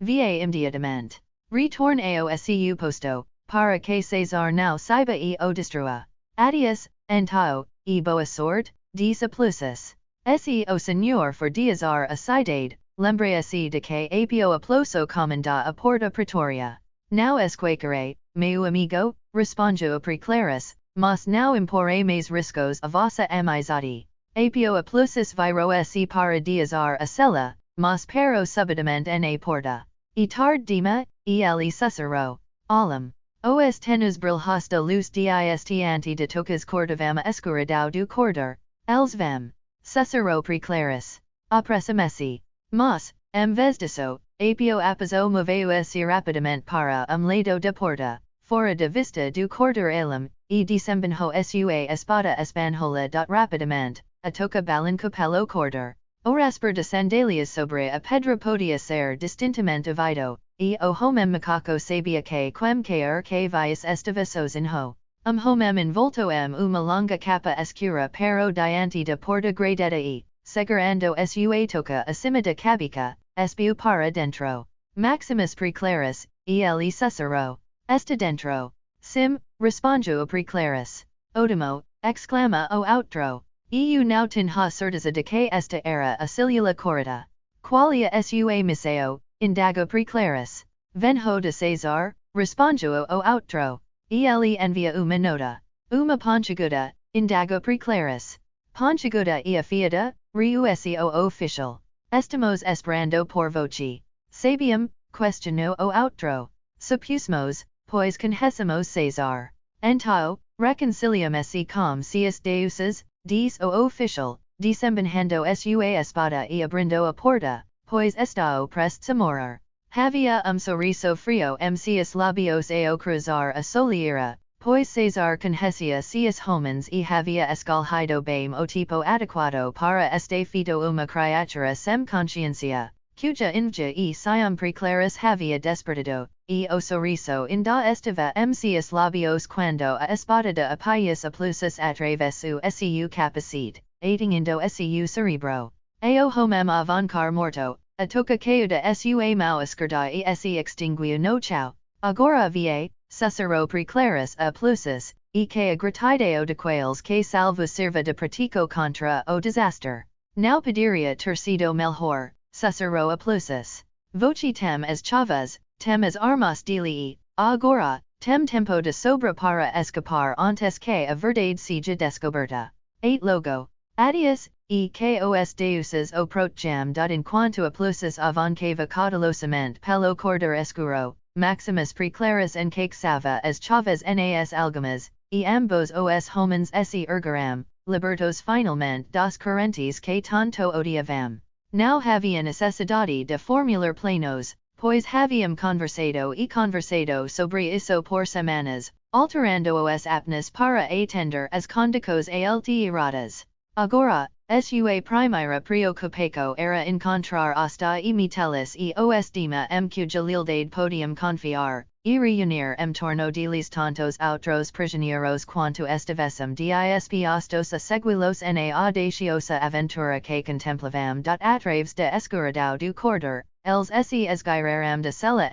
va imediatamente. Retorn ao seu posto, para que César não saiba e o destrua. Adios, então, e boa sorte, disse Plusus. Se o senhor for diasar a cidade, lembre-se de que apio aploso comanda a porta pretoria. Não esquecerei, meu amigo, respondeu a Preclaris, mas não imporei mais riscos a vossa amizade. Apio a Plusus viro-se para diasar a cela, mas pero subitamente na porta. E tarde ele susurrou. Olhem. Os tenus brilhos de luz diante de tocas cordavam a escuridão do corredor. Eles vêm. Susurrou Preclaris. Aproxime-se. Mas, em vez disso, apio apazo moveu-se rapidamente para lado da porta, fora de vista do corredor além, e desembanhou sua espada espanhola rapidamente, a toca balanço pelo corredor. O rasper de sandálias sobre a pedra podia ser distintamente ouvido, e o homem macaco sabia que qualquer que vias estava sozinho. Homem envolto uma longa capa escura pero diante da porta gradada e, segurando sua toca acima da cabeça, espiou para dentro. Maximus Preclaris, ele susurrou. Está dentro. Sim, respondeu Preclaris. Ótimo, exclama o outro. Eu não tenho certeza de que esta era a célula correta. Qualia sua missão, indagou Preclaris. Venho de César, respondeu o outro. Ele envia uma nota. Uma pontiaguda, indagou Preclaris. Pontiaguda e afiada, riu-se o oficial. Estamos esperando por voce. Sabiam, questionou o outro. Supusmos, pois conhecemos César. Então, reconciliamos-se com seus deuses, diz o oficial, desembanhando sua espada e abrindo a porta, pois está prestes a morrer. Havia sorriso frio seus lábios ao cruzar a soleira, pois César conhecia seus homens e havia escolhido bem o tipo adequado para este feito uma criatura sem consciência, cuja inveja e ciúme Preclaris havia despertado, e o sorriso ainda estava seus lábios quando a espada de Appius Plusus atravessou seu capacete, atingindo seu cerebro. O homem avancar morto, a toca caiu da sua mão esquerda e se extinguiu no chão. Agora va, susurrou Preclaris a Plusus, e que a gratidão de quails que salvo serva de pratico contra o desastre. Não poderia ter sido melhor, susurrou a Plusus. Voce tem as chaves, tem as armas dele e, agora, tem tempo de sobra para escapar antes que a verdade seja descoberta. 8 Logo. Adios, e que os deuses o protejam enquanto a Plusus avancava cautelosamente pelo corredor escuro, Maximus Preclaris encaixava as chaves nas algemas, e ambos os homens se ergueram, libertos finalmente das correntes que tanto odiavam. Não havia necessidade de formular planos, pois haviam conversado sobre isso por semanas, alterando-os apenas para atender as condições alteradas. Agora, sua primeira preocupação era encontrar hasta e metelis e os dema cuja lealdade podiam confiar, e reunir torno deles tantos outros prisioneiros quanto estivessem dispostos a segui-los na audaciosa aventura que contemplavam através de escuridão do corredor, eles se esgueiraram de cela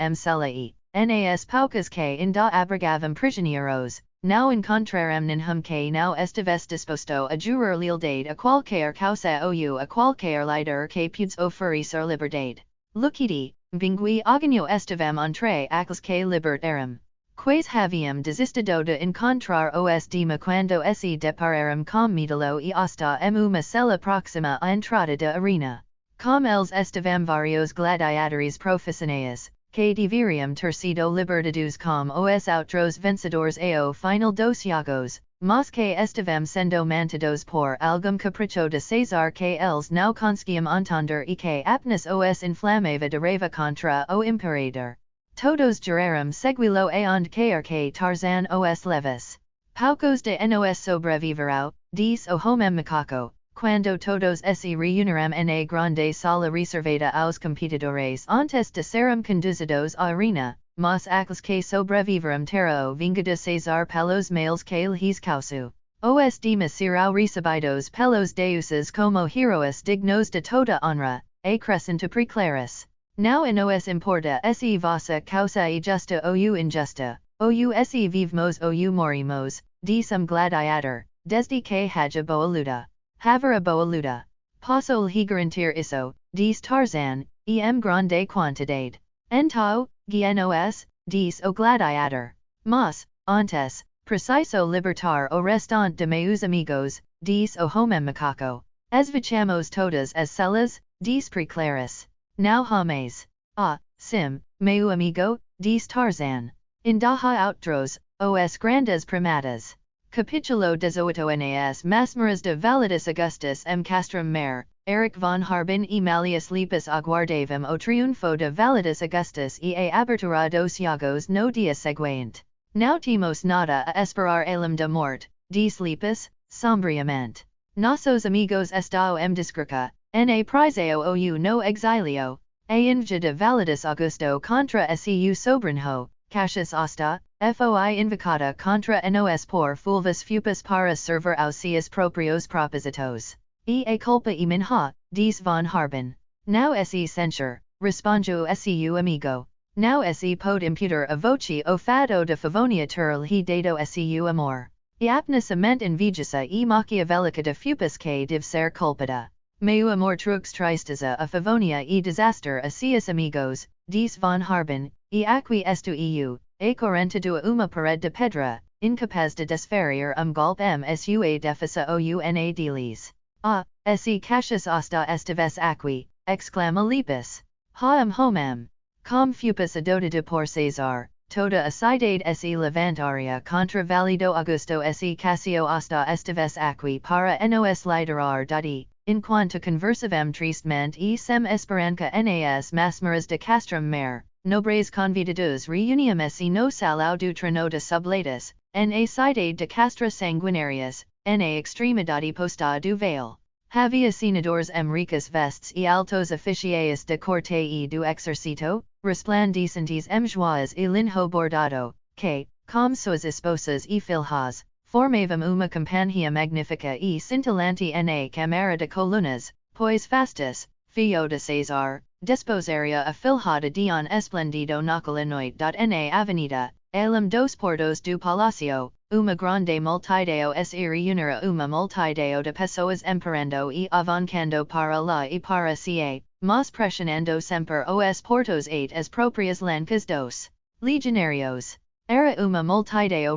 e, nas poucas que ainda abrigavam prisioneiros, não encontraram ninguém que não estivesse disposto a jurar lealdade a qualquer causa ou a qualquer líder que pudesse oferecer liberdade. Luquidi, bingui agano estivam entre aqueles que libertaram. Quais haviam desistido de encontrar os dema quando se depararam com Medalo e hasta uma cela próxima à entrada da arena. Com eles estivam vários gladiadores profissionais, que deveriam ter sido libertados como os outros vencedores ao final dos jogos, mas que estivam sendo mantidos por algum capricho de César que eles não conseguiam entender e que apenas os inflamava de raiva contra o imperador. Todos juraram segui-lo aonde quer que Tarzan os levasse. Poucos de nos sobreviveram, diz o homem macaco, quando todos se reuniram na grande sala reservada aos competidores antes de serem conduzidos à arena, mas aqueles que sobreviveram terão vinga de César pelos males que lhes causou. Os demais serão recebidos pelos deuses como heróis dignos de toda honra, acrescentou Preclaris. Now in os importa se vossa causa e justa ou injusta, ou se vivemos ou morimos, de sum gladiator, desde que haja boa luta. Haver a boa luta. Posso lhe garantir isso, diz Tarzan, grande quantidade. Então, nos, diz o gladiator. Mas, antes, preciso libertar o restante de meus amigos, diz o homem macaco. Esvachamos todas as celas, diz Preclaris. Now James. Sim, meu amigo, diz Tarzan. Indaha outros, os grandes primatas. Capítulo 18 Nas Masmaras de Validus Augustus Castrum Mare, Eric von Harbin e Malleus Lepus aguardavam o triunfo de Validus Augustus e a abertura dos Jogos no dia seguinte. Não temos nada a esperar além da morte, diz Lepus, sombriamente. Nossos amigos estão desgraça, na prisão ou no exilio, a inveja de Validus Augusto contra seu sobrinho, Cassius Asta, foi invocada contra nos por fulvas fupas para servir aos seus próprios propósitos. E a culpa e minha, diz von Harbin. Não se censure, responde seu amigo. Não se pode imputar a voce o fado de Favonia ter lhe dado seu amor. E apnasamente invidiosa e maquiavélica de fupas que deve ser culpada. Meu amor truques tristeza a Favonia e desastre a seus amigos, diz von Harbin, e aqui esto eu, a correntadua uma parede de pedra, incapaz de desferir golpe sua defesa ou deles. Se Cassius Asta estives aqui, exclama Lepus. Homem. Com fupas adotado por César, toda a cidade se levantaria contra Valido Augusto se Cassio Asta estives aqui para nos liderar dadi, enquanto conversavam tristemente e sem esperança nas masmaras de Castrum Mare. Nobres convidados reuniam-se no salão do trono de subletas, na cidade de Castra Sanguinarias, na extremidade posta do vale. Havia senadores ricas vestes e altos oficiais de corte e do exército, resplandecentes joias e linho bordado, que, como suas esposas e filhas, formavam uma companhia magnífica e cintilante na câmara de colunas, pois Fastus, filho de César, desposaria a filha de Dion esplendido naquela noite na avenida, além dos portos do palácio, uma grande multidão se reunira uma multidão de pessoas emperando e avancando para lá e para cá, mas pressionando sempre os portos as próprias lancas dos legionários. Era uma multidão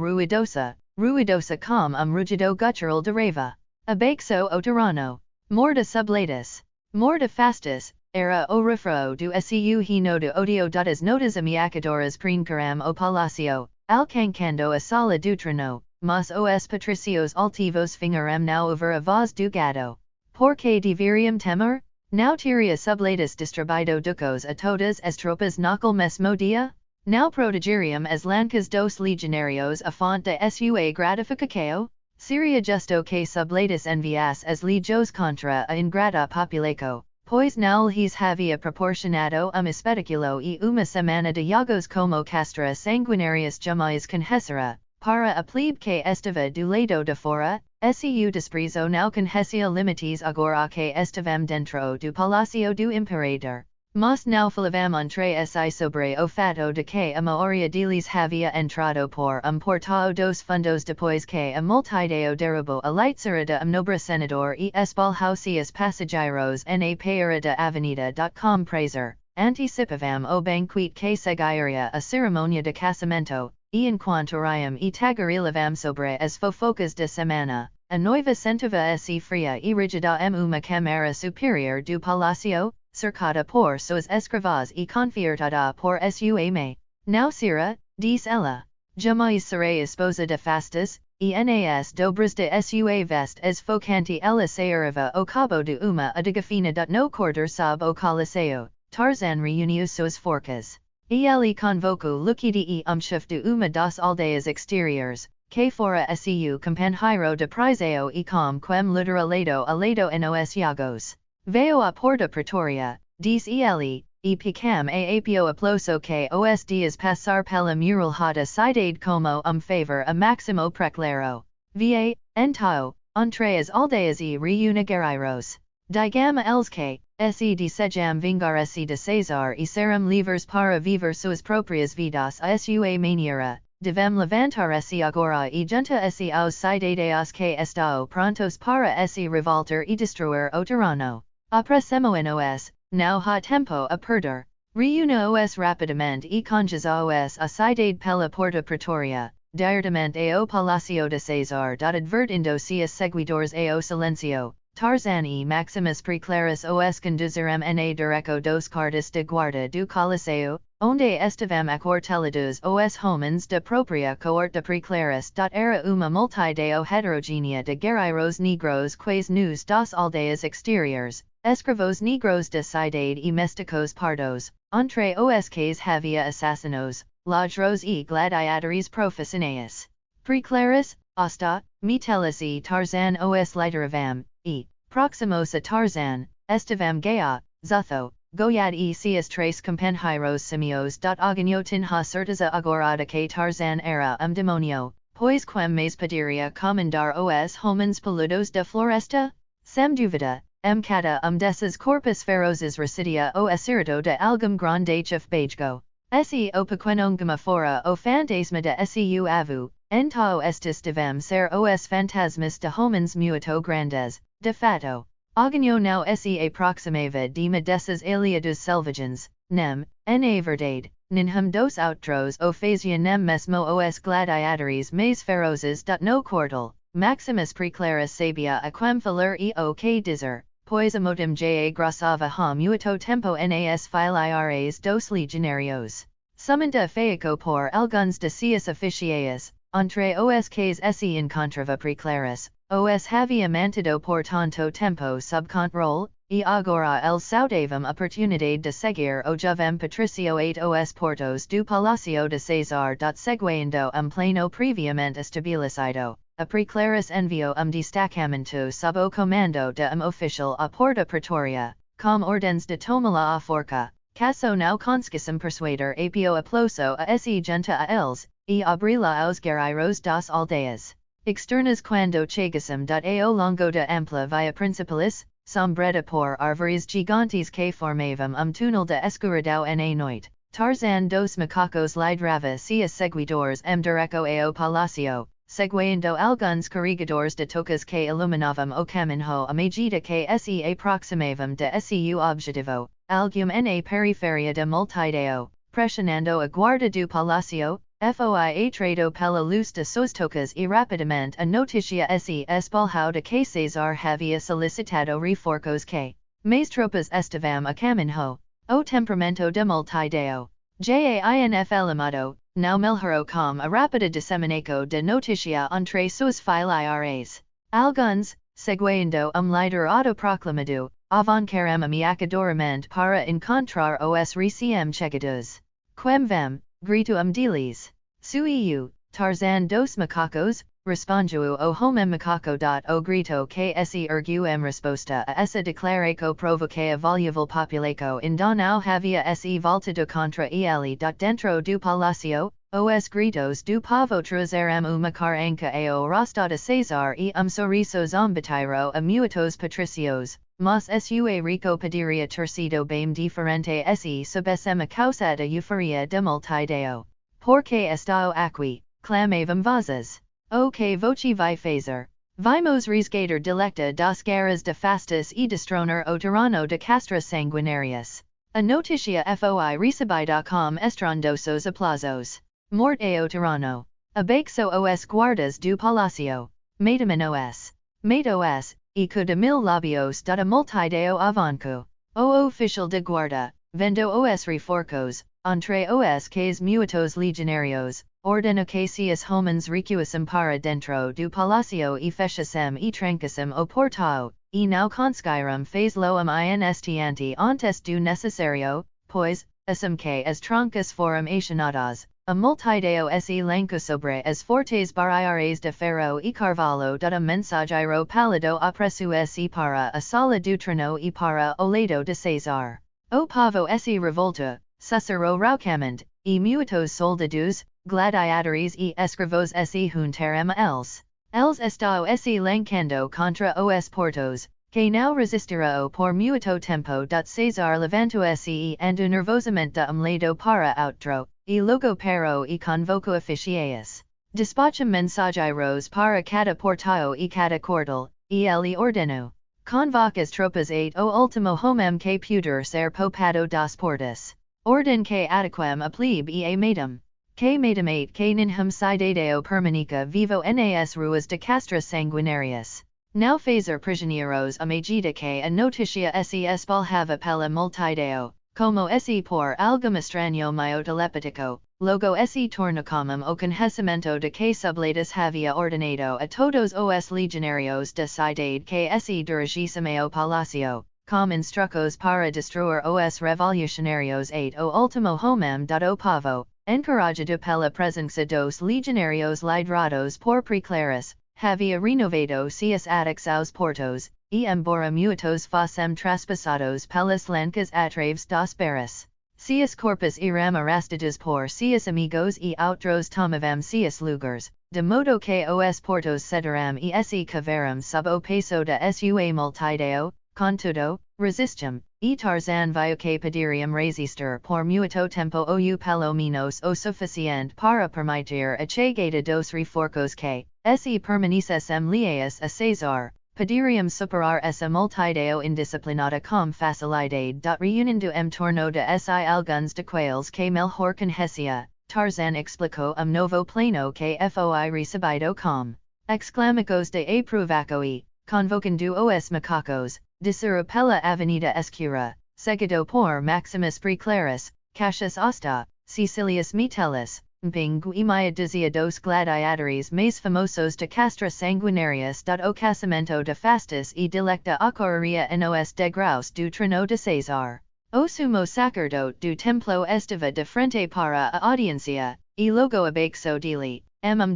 ruidosa como rugido guttural de raiva. Abaixo o tirano. Morda subletas. Morda Fastus, era o refrão do seu hino de odio das notas ameaçadoras princaram o palácio, alcançando a sala do trono, mas os patricios altivos fingaram não ouvir a voz do gado. Porque deveriam temer? Não teria subletas distribuído ducos a todas as tropas naquele mesmo dia? Não protegeriam as lancas dos legionários a fonte de sua gratificação? Seria justo que subletas enviasse as legios contra a ingrata populaco, pois não lhes havia proporcionado espetaculo e uma semana de jogos como Castra Sanguinarias jamais conhecera, para a plebe que estava do lado de fora, seu desprezo não conhecia limites agora que estavam dentro do palácio do imperador. Mas não falavam entre si sobre o fato de que a maioria deles havia entrado por portao dos fundos depois que a multidão derrubou a leitzarada nobre senador e espalhou seus passageiros na peira da avenida. Com prazer, antecipavam o banquete que seguiria a cerimônia de casamento, e enquanto riam e tagarilavam sobre as fofocas de semana, a noiva sentava-se fria e rígida uma câmara superior do palácio, cercada por suas escravas e confortada por sua mãe. Não será, diz ela, jamais serei esposa de Fastus, e nas dobras de sua veste esfocante ela sairava ao cabo de uma adega fina no corredor sob o coliseu. Tarzan reuniu suas forcas. E ele convocou Luquide e chef de uma das aldeias exteriores, que fora seu companheiro de prisão e com quem lutera lado a lado nos jogos. Veio a porta pretoria, diz ele, e picam a apio aploso que os dias passar pela muralhada cidade como favor a maximo preclaro. Via, então, entre as aldeias e reúna guerreiros. Digama eles que, se de sejam vingar se de Cesar e serum livres para viver suas proprias vidas a sua maneira, devem levantar se agora e junta se aos cidadãos que estão prontos para se revoltar e destruir o tirano. Apressemo-nos, não há tempo a perder. Reúna-os rapidamente e conduza-os a cidade pela porta pretória, diretamente ao Palácio de Cesar. Advertindo seus seguidores ao silencio, Tarzan e Maximus preclaras os conduzirem na direção dos quartos de guarda do Coliseu, onde estavam aquartelados os homens de própria coorte de preclaras. Era uma multidão heterogénea de guerreiros negros quais nos das aldeias exteriores, escravos negros de cidade e mesticos pardos, entre os quais havia assassinos, ladrões e gladiadores profissionais. Preclaras, hasta, metelas e Tarzan os lideravam, e, próximos a Tarzan, estavam Gaia, Zutho, Goiad e seus três companheiros simios. Agora tinha certeza agora de que Tarzan era demonio, pois quem mais poderia comandar os homens peludos da floresta? Sem dúvida, cada desses corpos ferozes residia o acerto de algum grande chefbeigo. Se o pequeno fora o fantasma de seu avô, então estes devem ser os fantasmas de homens muito grandes, de fato. Agora não se aproximava de desses aliados selvagens, nem, na verdade, nenhum dos outros o fazia nem mesmo os gladiadores mais ferozes. No quartel, Maximus preclaras sabia a quem falar e o que dizer, pois a motim já graçava muito tempo nas fileiras dos legionários. Summoned feico por alguns de seus oficiais, entre os quais se encontrava preclaras, os havia mantido por tanto tempo sob controle, e agora eles saudavam a oportunidade de seguir o jovem patricio os portos do Palácio de Cesar. Seguindo plano previamente estabilizado, a preclaras enviou destacamento sob o comando de oficial à porta pretória, com ordens de tomá-la à forca, caso não conseguissem persuadir apio aplauso a se junta a eles, e abri-la aos guerreiros das aldeias. Externas quando chegassem ao longo da ampla via principalis, sombrada por árvores gigantes que formavam túnel de escuridão na noite, Tarzan dos macacos liderava seus seguidores direto ao palácio, seguindo alguns carregadores de tocas que iluminavam o caminho à medida que se aproximavam de seu objetivo, algum na periferia da multidão, pressionando a guarda do palácio. Foi atraído pela luz de suas tocas e rapidamente a notícia se espalhou de que Cesar havia solicitado reforços que, mais tropas estavam a caminho. O temperamento da multidão, inflamado, não melhorou com a rápida disseminação de notícia entre suas fileiras. Alguns, seguindo líder autoproclamado, avancaram ameaçadoramente para encontrar os recém-chegados. Quem vem? Grito deles. Suiu, Tarzan dos macacos, respondiu o homem macaco. O grito que se ergueu resposta a essa declaração provoquei a voluble população não havia se voltado contra ele. Dentro do palácio, os gritos do povo trouxeram uma caranca ao rosto de Cesar e sorriso zombeteiro a muitos patricios, mas sua rico poderia ter sido bem diferente se soubessem a causa da euforia da multidão. Porque estou aqui, clamavam vozes. O que voce vai fazer? Vimos resgatar delecta das guerras de fastas e destronar o tirano de castra sanguinarias. A noticia foi recebida com estrondosos aplausos. Morte ao tirano. Abaixo os guardas do palácio. Mataram-nos. Matou-os, e de mil labios da multidão avançou. O oficial de guarda, vendo os reforços, entre os quais muitos legionários, ordena que seus homens recuassem para dentro do palácio e fechassem e trancassem o portão, e não conseguiram faz-lo instante antes do necessário, pois, assim que as trancas foram acionadas, a multidão se lançou sobre as fortes barreiras de ferro e carvalho da mensageiro pálido apressu-se para a sala do trono e para o lado de Cesar. O povo se revolta, susurrou raucamente, e muitos soldados, gladiadores e escravos se juntaram a eles. Eles estão se lançando contra os portos, que não resistirá por muito tempo. Cesar levantou-se e andou nervosamente de lado para outro, e logo parou e convocou oficiais. Despacham mensageiros para cada portão e cada cordel, e ele ordenou. Convoque as tropas o último homem que puder ser poupado das portas. Ordem que adequem a plebe e a madam. Que madam que ninhum cidadão permaneça vivo nas ruas de Castras Sanguinarias. Não fazer prisioneiros a medida que a noticia se espalhava pela multidão, como se por algum estranho meio telepático, logo se torna comum o conhecimento de que Subletas havia ordenado a todos os legionários de cidade que se dirigissem ao palácio, com instrucos para destruir os revolucionários o último homem dado povo, encorajado pela presença dos legionários lidrados por preclares, havia renovado seus ataques aos portos, e embora muitos fossem traspassados pelas lancas atraves das barras, seus corpos eram arrastados por seus amigos e outros tomavam seus lugares, de modo que os portos cederam e se cavaram sob o peso de sua multidão. Contudo, resistem, e Tarzan viu que poderiam resistir por muito tempo ou pelo menos o suficiente para permitir a chegada dos reforços que, se permanecessem leais a Cesar, poderiam superar essa multidão indisciplinada com facilidade. Reunindo em torno de si alguns daqueles que melhor conhecia, Tarzan explicou novo plano que foi recebido com exclamações de aprovação e, convocando os macacos, descer pela Avenida Escura, seguido por Maximus Preclaris, Cassius Asta, Cecilius Metellus, Mpingu e Maia dizia dos gladiadores mais famosos de Castras Sanguinarias. O casamento de Fastus e Delecta ocorreria nos degraus do trono de Cesar. O sumo sacerdote do templo estava de frente para a audiencia, e logo abaixo dele,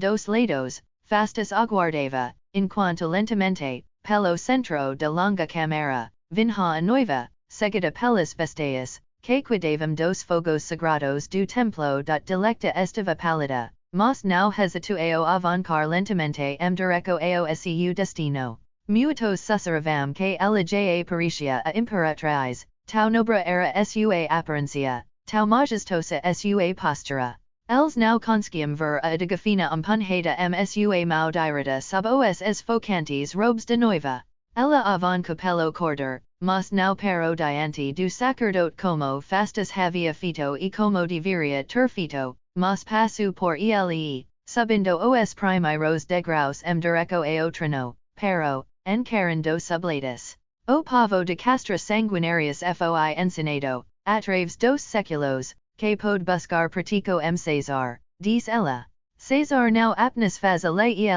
dos lados, Fastus aguardava, enquanto lentamente, pelo centro de longa câmara, vinha a noiva, seguida pelas besteias, que cuidavam dos fogos sagrados do templo. Delecta estava pálida, mas não hesitou a avançar lentamente direto ao seu destino. Muitos sussurravam que ela já parecia a imperatriz, tão nobre era sua aparência, tão majestosa sua postura. Eles não conseguiam ver a adegafina empunhada sua mão direita sob os esfocantes robes de noiva. Ela avançou pelo corredor, mas não parou diante do sacerdote como Fastus havia feito e como deveria ter feito, mas passou por ele e, subindo os primeiros degraus direto ao trono, parou, encarando Subletas. O povo de Castras Sanguinarias foi ensinado, através dos séculos, que pode buscar pratico Cesar, diz ela. Cesar não apenas faz a lei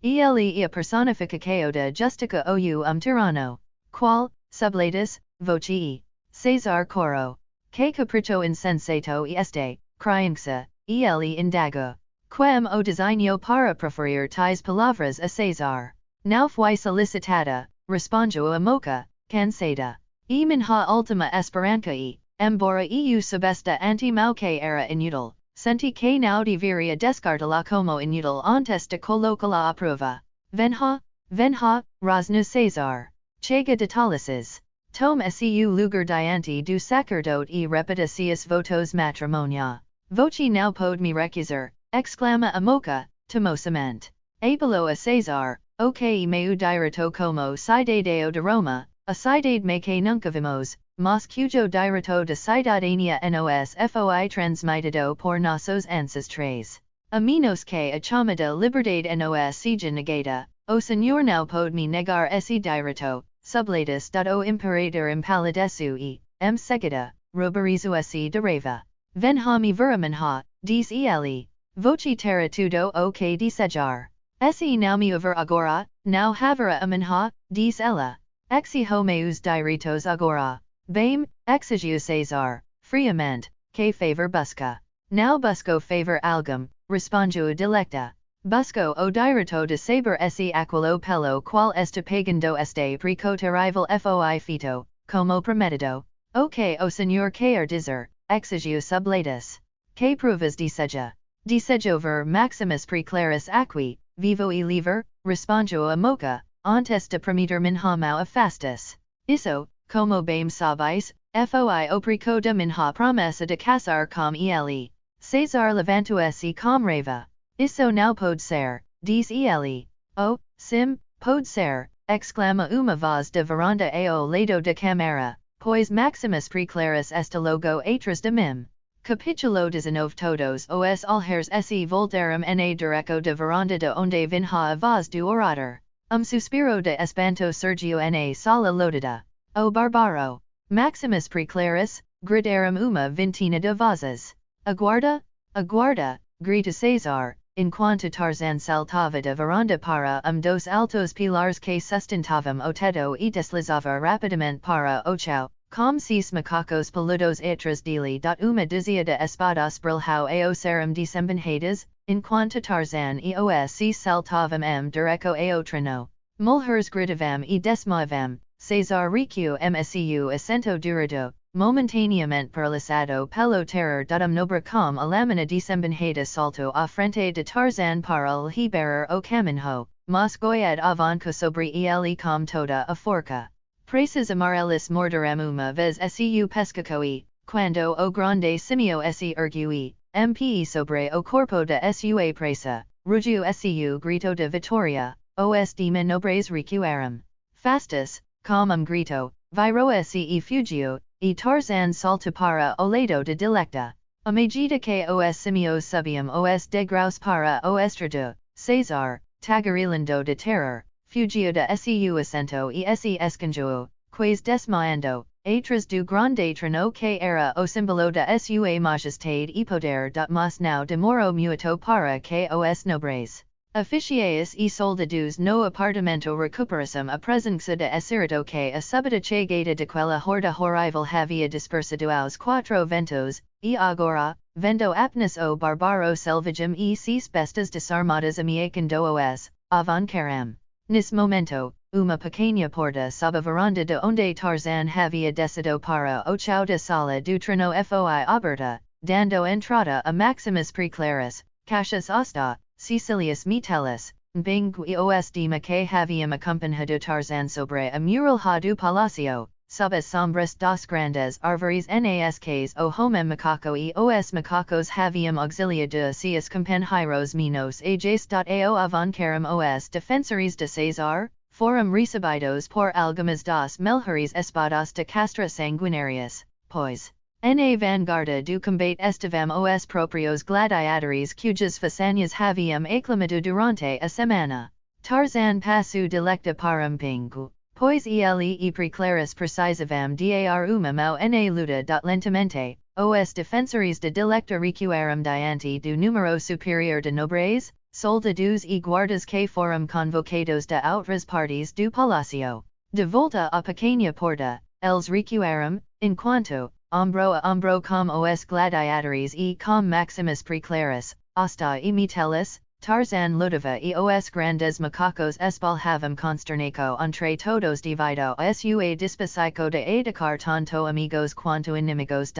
ele a personificação da justiça ou tirano. Qual, Subletas, voce e. Cesar coro. Que capricho insensato este, criança, ele indago. Quem o designou para proferir tais palavras a Cesar. Não foi solicitada, respondeu a moca, cansada. E minha última esperança e, embora eu soubesse antemão que era inútil, senti que não deveria descartá-la como inútil antes de colocá-la à prova. Venha, rosno Cesar. Chega de tolices. Tome seu lugar diante do sacerdote e repita seus votos matrimônia. Voce não pode me recusar, exclama a moca, temosamente. Apelou a Cesar, o que meu direto como cidadão de Roma, a cidade me que nunca vimos, mas cujo direto de cidadania nos foi transmitido por nossos ancestrais. A menos que a chamada liberdade nos seja negada, o senhor não pode me negar esse direto. Subletas. O imperador empalideceu e, seguida, ruborizo-se de raiva. Venha me ver minha, diz ele. Voce terra tudo o que desejar. Se não me ver agora, não haverá a minha, diz ela. Exige meus direitos agora. Bem, exigiu Cesar, friamente, que favor busca. Não busco favor algum, respondeu Delecta. Busco o direito de saber se aquilo pelo qual este pagando este precoce rival foi feito, como prometido. O que o senhor quer dizer, exigiu Subletas. Que provas deseja? Desejo ver Maximus Preclaris aqui, vivo e livre, respondeu a moca, ontes de prometer minha mau afastus. Isso, como bem sabis, foi oprico de minha promessa de casar com ele. Cesar levantou-se com raiva. Isso não pode ser, diz ele. Oh, sim, pode ser, exclama uma voz de varanda ao lado da câmara, pois Maximus preclaris esta logo atrás de mim. Capítulo 19 Todos os alheres se voltaram na direção de varanda de onde vinha a voz do orador. Suspiro de espanto surgiu na sala lotada. O barbaro! Maximus preclaris, gritaram uma vintina de vozes. Aguarda, aguarda, grita Cesar, enquanto Tarzan saltava de varanda para dos altos pilares que sustentavam o teto e deslizava rapidamente para o chão, como se macacos peludos atrás dele. Uma dúzia de espadas brilhou ao serem desempenhadas, enquanto Tarzan e os saltavam direto ao treno. Mulheres gritavam e desmaiavam. Cesar recuou msu assento durado, momentaneamente paralisado pelo terror. Nobre como a lâmina desempenhada saltou à frente de Tarzan para liberar o caminho, mas goiado avançou sobre ele com toda a forca. Presas amarelas morderam uma vez su pescacoi, quando o grande simio se ergueu, mpe sobre o corpo de sua presa, rugiu su grito de vitória, os nobres recuaram. Fastus, como grito, virou se fugiu, e Tarzan salta para o lado de dilecta. A medida que os simios subiam os degraus para o estrado, Cesar, tagarilando de terror, fugiu de su assento e se escanjou, quase desmaiando, atrás do grande treno que era o símbolo da sua majestade e poder. Mas não demorou muito para que os nobres, oficiais e soldados no apartamento recuperação a presença de Espírito que a súbita chegada daquela horda horrível havia dispersado aos quatro ventos, e agora, vendo apenas o bárbaro selvagem e seis bestas desarmadas ameaçando os, avancaram. Nesse momento, uma pequena porta sob a varanda de onde Tarzan havia descido para o chão da sala do treno foi aberta, dando entrada a Maximus preclaris, Cassius Asta, Cecilius Metellus, Bingu e os Dima que haviam acompanhado Tarzan sobre a muralha do palacio, sob as sombras das grandes árvores nasques o homem macaco e os macacos haviam auxiliado seus companheiros menos ao avancaram os defensores de Cesar, foram recebidos por algumas das melhores espadas de castra sanguinárias, pois, na vanguarda do combate estavam os próprios gladiadores cujas façanhas haviam aclamado durante a semana. Tarzan passou dilecta para Pingu, pois ele e preclaris precisavam dar uma mão na luta. Lentamente, os defensores de dilecta recuaram diante do número superior de nobres, soldados e guardas que foram convocados de outras partes do palácio. De volta à pequena porta, eles recuaram, enquanto, ombro a ombro com os gladiadores e com Maximus preclaris, Asta e Metellus, Tarzan lutava e os grandes macacos espalhavam consternado entre todos devido a sua disposição de atacar tanto amigos quanto inimigos.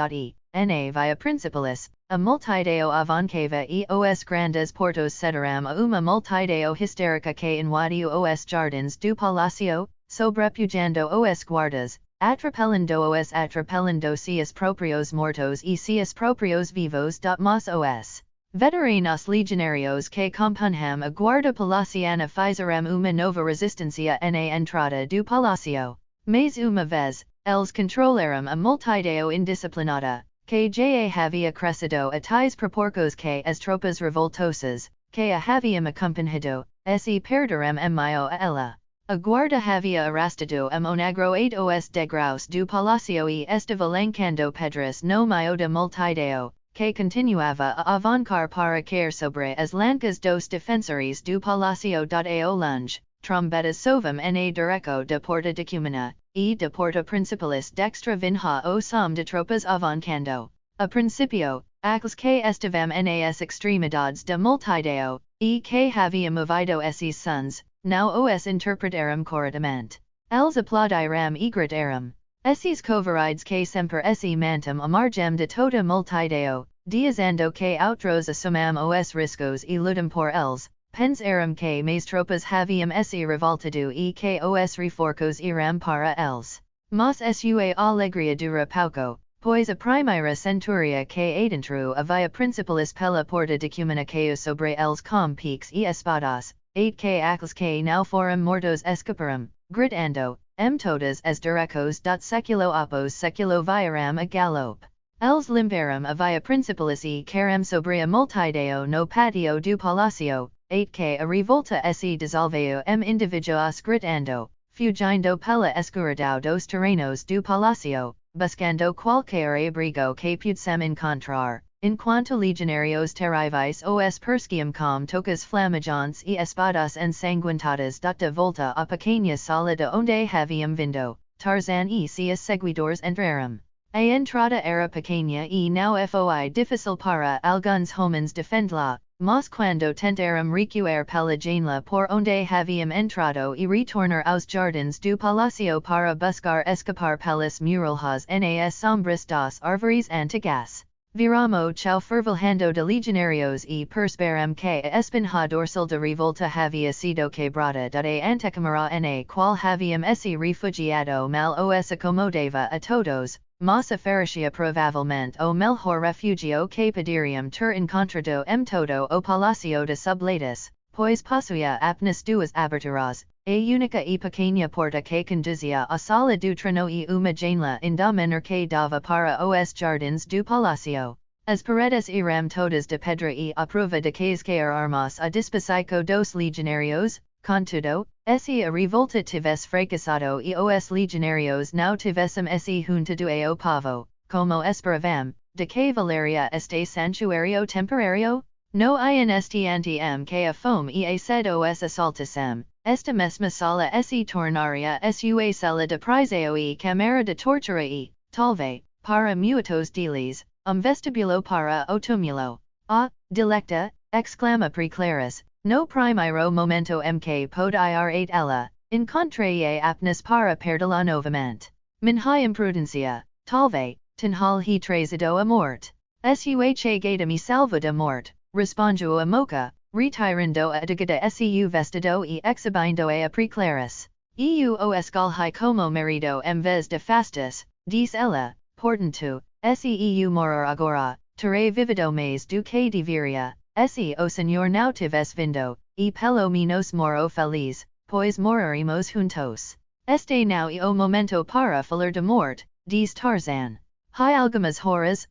Na via principalis, a multidão avancava e os grandes portos cederam a uma multidão histérica que invadiu os jardins do palácio, sobrepujando os guardas, atropelando seus próprios mortos e seus próprios vivos. Mas os veteranos legionários que compunham a guarda palaciana fizeram uma nova resistência na entrada do palácio. Mais uma vez, eles controlaram a multidão indisciplinada, que já havia crescido a tais proporções que as tropas revoltosas, que a haviam acompanhado, se perderam meio a ela. A guarda havia arrastado monagro os degraus do palácio e estava lancando pedras no meio da multidão, que continuava a avancar para cair sobre as lancas dos defensores do palácio. Ao longe, trombetas sovam na direção da porta de Cumana, e da porta principalis dextra vinha o som de tropas avancando. A principio, aqueles que estavam nas extremidades da multidão, e que haviam movido esses sons, não os interpretaram corretamente. Eles aplaudiram e gritaram. Esses covardes que sempre se mantam à margem de toda multidão, dizendo que outros assumam os riscos e lutam por eles, pens eram que mais tropas haviam se revoltado e que os reforcos eram para eles. Mas sua alegria dura pouco, pois a primeira centuria que adentro havia principales pela porta de comunicao sobre eles com piques e espadas, que aqueles que não foram mortos escaparam, gritando, todas as direcos dot seculo após seculo vieram a galope. Eles limparam a via principalis e caram sobre a multidão no patio do palacio, que a revolta se dissolveu individuos gritando, fugindo pela escuridão dos terrenos do palacio, buscando qualquer abrigo que pudessem encontrar, enquanto legionários terríveis os perseguiam com tocas flamajantes e espadas ensanguentadas de volta à pequena sala de onde haviam vindo. Tarzan e seus seguidores entraram. A entrada era pequena e não foi difícil para alguns homens defendê-la, mas quando tentaram recuar pela janela por onde haviam entrado e retornar aos jardins do palacio para buscar escapar pelas muralhas nas sombras das árvores antigas. Viramo chau fervilhando de legionários e perceberam que a espinha dorsal de revolta havia sido quebrada de antecâmara na qual haviam se refugiado mal os acomodava a todos, mas oferecia provavelmente o melhor refugio que poderiam ter encontrado todo o palacio de subletas, pois possuía apenas duas aberturas, a única e pequena porta que conduzia à sala do trono e uma janela ainda menor que dava para os jardins do palacio. As paredes eram todas de pedra e à prova de quaisquer armas a disposição dos legionários, contudo, se a revolta tivesse fracassado e os legionários não tivessem se juntado ao povo, como esperavam, de que valeria este santuário temporário? No instante que a fome e a sede os assaltassem, esta mesma sala se tornaria sua sala de prisão e câmara de tortura e, talvez, para muitos deles, vestibulo para o túmulo. Ah, dilecta, exclama Preclaris, no primeiro momento que pode ir ela, encontrei apenas para perdê-la novamente. Minha imprudência, talvez, tenha he trazido a morte. Sua chegada me salva da morte, respondiu a moca, retirando a adegada seu vestido e exhibindo a Preclaris. Eu o escolhi como marido em vez de fastas, diz ela, portanto, seu morar agora, terei vivido mais do que deveria. Se o senhor não tivesse vindo, e pelo menos moro feliz, pois moraremos juntos. Este não é o momento para falar de morte, diz Tarzan. Há algumas horas,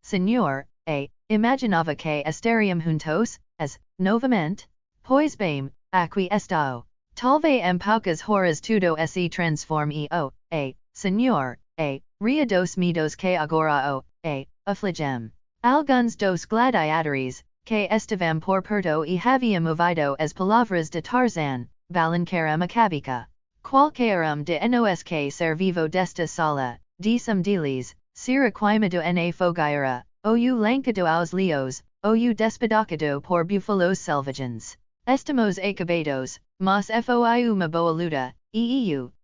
senhor, imaginava que estaríamos juntos, novamente? Pois bem, aqui estou. Talvez em poucas horas tudo se transforme senhor, dos medos que agora afligem. Alguns dos gladiadores, que estavam por perto e haviam ouvido as palavras de Tarzan, balançaram a cabeça. Qualquer de nós que ser vivo desta sala, disse deles, será queimado na fogueira, ou lancado aos leões, ou despedacado por búfalos selvagens. Estamos acabados, mas foi uma boa luta,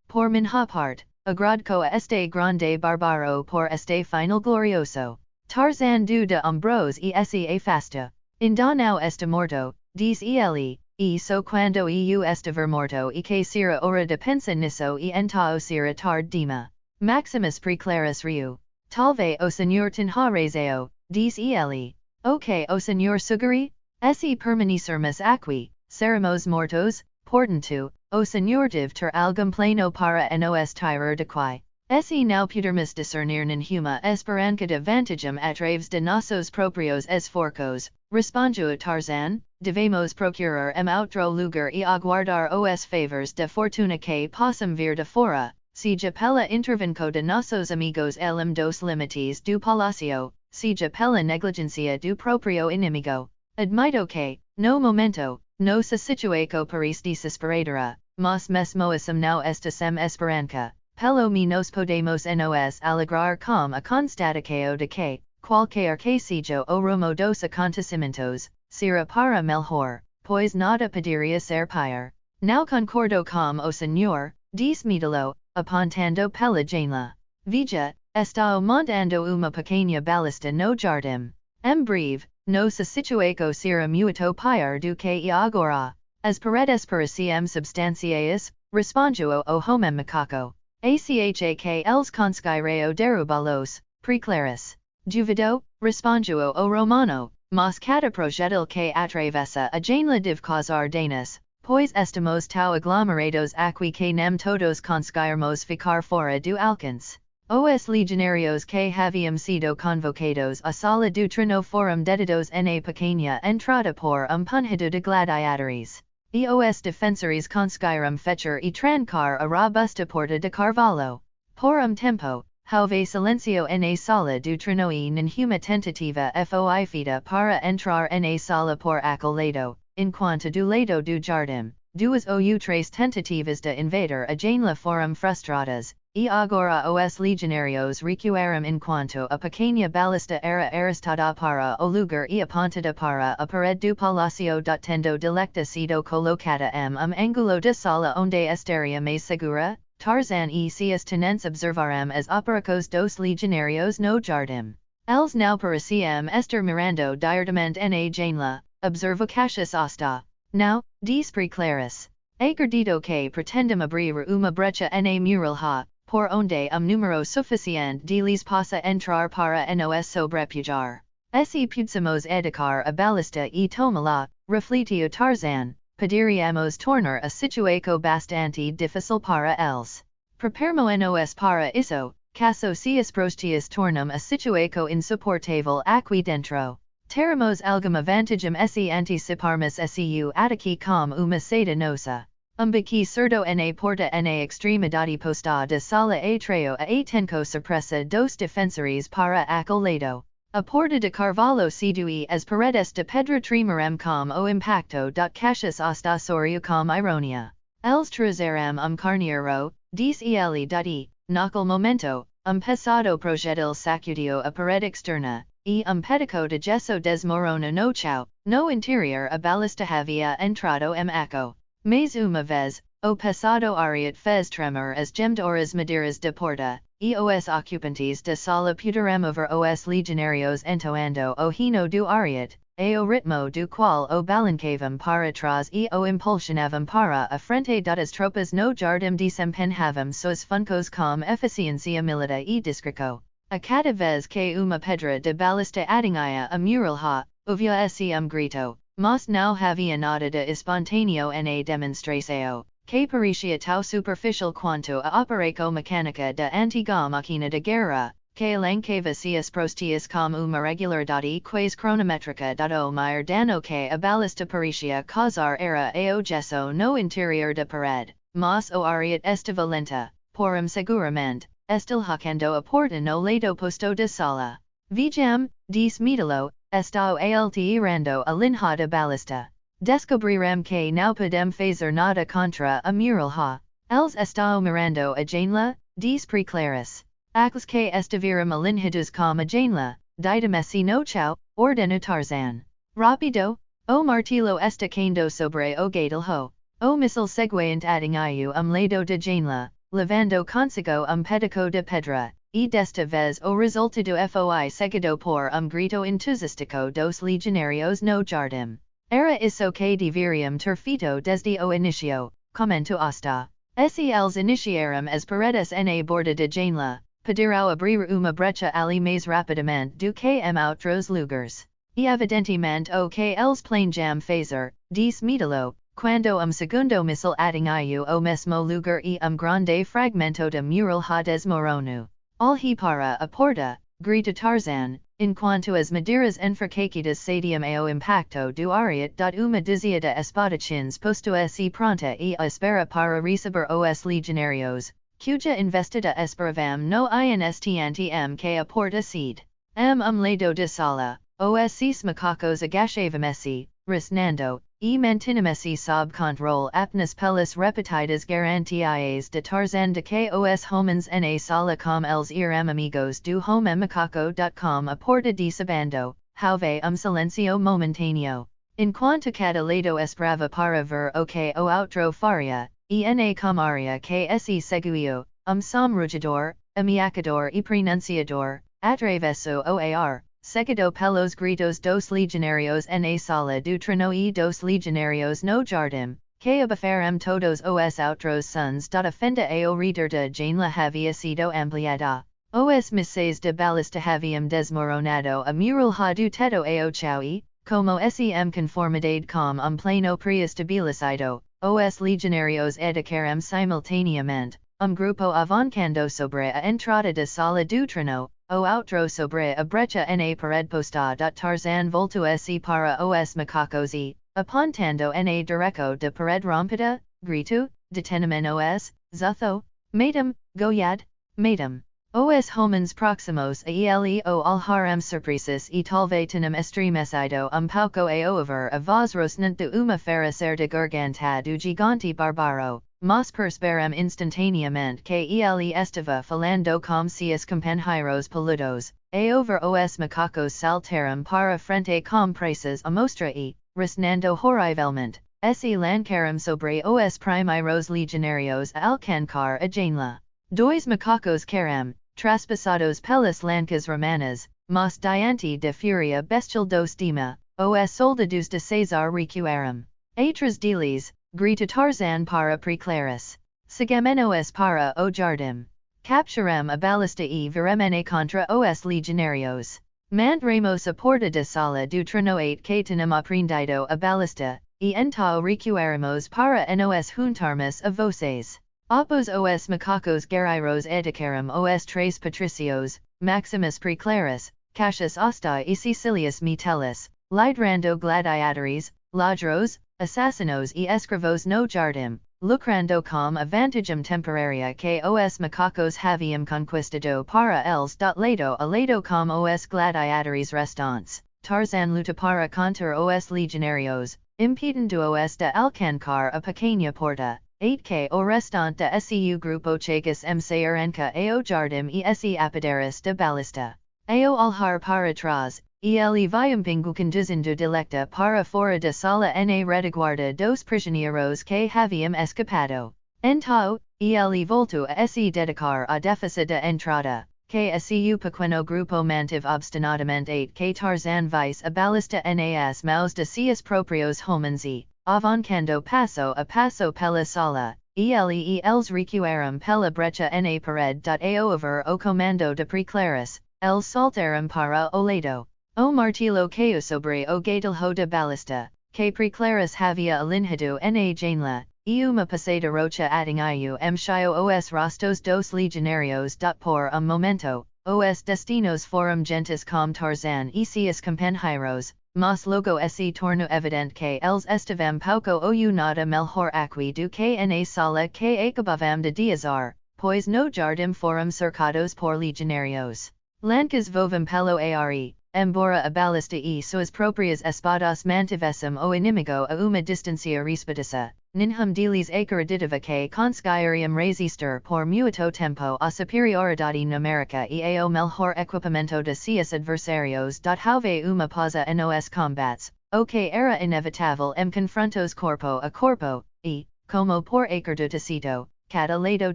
por minha parte, agradco a este grande bárbaro por este final glorioso. Tarzan de Ambrose e se afasta. Ainda não está morto, diz ele, so quando estiver morto e que será hora de pensar nisso e então será tarde demais. Maximus Preclaris riu. Talvez o senhor tenha razão, diz ele. O que o senhor sugere? Se permanecermos aqui, seremos mortos, portanto, o senhor deve ter algum plano para nos tirar daqui. Se não pudermos discernir nenhuma esperança de vantagem através de nossos próprios esforços, respondiu Tarzan, devemos procurar outro lugar e aguardar os favores de fortuna que possam vir de fora, seja pela intervenção de nossos amigos dos limites do palacio, seja pela negligência do próprio inimigo. Admito que, no momento, nossa situação parece desesperadora, mas mesmo assim não está sem esperança. Pelo menos podemos nos alegrar com a constatação de que, qualquer que seja o rumo dos acontecimentos, será para melhor, pois nada poderia ser pior. Não concordo com o senhor, diz Medelo, apontando pela janela. Veja, estou montando uma pequena balista no jardim. Em breve, no se situaco sera muito pier do que e agora, as paredes pareciam substanciais, responduo o homem macaco, achak els conspirao derubalos, preclaris. Duvido, responduo o romano, mas cada projetil que atravessa a janela deve causar danos, pois estamos tão aglomerados aqui que nem todos conseguirmos ficar fora do alcance. Os legionários que haviam sido convocados à sala do trino foram detidos na pequena entrada por punhado de gladiadores, e os defensores conseguiram fechar e trancar a robusta porta de carvalho. Por tempo, houve silencio na sala do trino e nenhuma tentativa foi feita para entrar na sala por aquele lado, enquanto do lado do jardim, duas ou três tentativas de invadir a janela foram frustradas, e agora os legionários recuaram enquanto a pequena balista era arrastada para o lugar e apontada para a parede do palácio tendo delecta sido colocada ângulo de sala onde estaria mais segura. Tarzan e seus tenentes observaram as operacos dos legionários no jardim. Eles não pareciam estar mirando diretamente na janela, observo Cassius Asta. Now, despre claris. Perdido que pretendem abrir uma brecha na muralha, por onde número suficiente de lhes possa entrar para nos sobrepujar. Se pudsemos educar a balista e tomá-la, refletiu Tarzan, poderíamos tornar a situação bastante difícil para eles. Preparemo-nos para isso, caso se as prostias tornam a situação insuportável aqui dentro. Teremos alguma vantagem se anteciparmos su aqui como uma saída nossa. Bique certo na porta na extremidade posta de sala atraiu a atenção surpresa dos defensores para aquele lado. A porta de carvalho sedui as paredes de pedra tremerem com o impacto Cassius Asta sorriu com ironia. Eles trazaram carneiro, disse ele dati, naquele momento, pesado projetil sacudiu a parede externa, e pedaço de gesso desmorona no chão, no interior a balista havia entrado eco. Mas uma vez, o pesado ariete fez tremer as gemedoras madeiras de porta, e os ocupantes de sala puderam over os legionários entoando o hino do ariete, o ritmo do qual o balancavam para trás e o impulsionavam para a frente das tropas no jardim desempenhavam suas funcos com eficiência militar e discreto. A cada vez que uma pedra de balista atingia a muralha, ouvia se grito. Mas não havia nada de espontâneo na demonstração, que parecia tão superficial quanto a operação mecânica da antiga máquina de guerra, que alancava as prostias como uma regularidade quase cronométrica dado maior dano que a balista parecia causar era o gesso no interior da parede, mas o ariete estava lenta, porém seguramente, estilhacando a porta no lado posto da sala. Vejam, disse Midalo, estão alterando a linha da balista. Descobrirem que não podem fazer nada contra a muralha. Eles estão mirando a janela, disse preclaris. Aqueles que estiveram alinhados com a janela, deitam-se no chão, ordeno Tarzan. Rápido, o martillo está caindo sobre o gatilho. O míssil seguinte atingiu lado da janela, levando consigo pedaço de pedra. E desta vez o resultado foi seguido por grito entusiástico dos legionários no jardim. Era isso que deveriam ter feito desde o início, comentou Asta. Se eles iniciaram as paredes na borda de janela, poderão abrir uma brecha ali mais rapidamente do que outros lugares. E evidentemente o que eles planejam fazer, disse Midalo, quando segundo míssil atingiu o mesmo lugar e grande fragmento de muralha desmoronou. Olhe para a porta, grita Tarzan, enquanto as madeiras enforcadas sadiam ao impacto do ariete. Uma dúzia de espadachins posto-se pronta e à espera para receber os legionários, cuja investida esperavam no instante que a porta cede. Lado de sala, os seis macacos agachavam-se, resnando, e mantinham-se sob controle apenas pelas repetidas garantias de Tarzan de que os homens na sala com eles eram amigos do homem macaco. Com a porta desabando, houve silêncio momentâneo, enquanto cada lado esperava para ver o que o outro faria, e na comaria que se seguiu, somrugidor, ameaçador e pronunciador, atravesso o ar, seguido pelos gritos dos legionarios na sala do trono e dos legionarios no jardim, que abafaram todos os outros sons da defenda ao redor de janela havia sido ampliada. Os misses de balista haviam desmoronado a muralha do teto ao chão e, como sem conformidade com plano preestabilizado, os legionarios educaram simultaneamente, grupo avancando sobre a entrada da sala do trono, o outro sobre a brecha na parede posta. Tarzan voltou-se para os macacos e, apontando na direção da parede rompida, grito, detenimento-os, zutho, matam, goiad, matam. Os homens próximos a ele o alharam surpresas e talvez tenham estremecido pouco a ouvir a voz rosnante de uma feracer de garganta do gigante bárbaro, mas perceberam instantaneamente que ele estava falando com seus companheiros peludos, a ouvir os macacos saltaram para frente com presas a mostra e, resnando horrivelmente, se lançaram sobre os primeiros legionários a alcançar a janela. Dois macacos caram, traspassados pelas lancas romanas, mas diante da fúria bestial dos dima, os soldados de César recuaram. Atrás deles, grita Tarzan para preclaras. Seguimos para o jardim. Capturam a balista e viremene contra os legionários. Mandremos a porta da sala do trono 8 que tenham aprendido a balista, e então recuaremos para nos juntarmos a vocês. Após os macacos guerreiros educaram os três patricios, Maximus Preclaris, Cassius Asta e Cecilius Metellus, liderando gladiadores, ladros, assassinos e escravos no jardim, lucrando com a vantagem temporária que os macacos haviam conquistado para eles. Lado a lado com os gladiadores restantes, Tarzan luta para contra os legionários, impedindo-os de alcançar a pequena porta. 8K o restante de seu grupo chegas saranca ao jardim e se apoderas de balista. Ao alhar para trás, ele viam conduzindo dilecta para fora da sala na retaguarda dos prisioneiros que haviam escapado. Então, ele voltou a se dedicar à defesa da entrada, que a seu pequeno grupo mantive obstinadamente 8K Tarzan vice a balista nas mãos de seus próprios homens e, avancando passo a passo pela sala, eles recuaram pela brecha na parede. Ao ouvir o comando de Preclaris, eles saltaram para o lado. O martillo caiu sobre o gatilho da balista, que Preclaris havia alinhado na janela, e uma passada rocha atingiu os rostos dos legionários. Por momento, os destinos foram gentes com Tarzan e seus companheiros, mas logo se tornou evidente que eles estavam pouco ou nada melhor aqui do que na sala que acabavam de diazar, pois no jardim foram cercados por legionários. Lancas vovam pelo ar e, embora a balista e suas próprias espadas mantivessem o inimigo a uma distância respeitosa, nenhum deles acreditava que conseguiriam resistir por muito tempo à superioridade numérica e ao melhor equipamento de seus adversários. Houve uma pausa nos combates, o que era inevitável confrontos corpo a corpo, e, como por acreditado, cada lado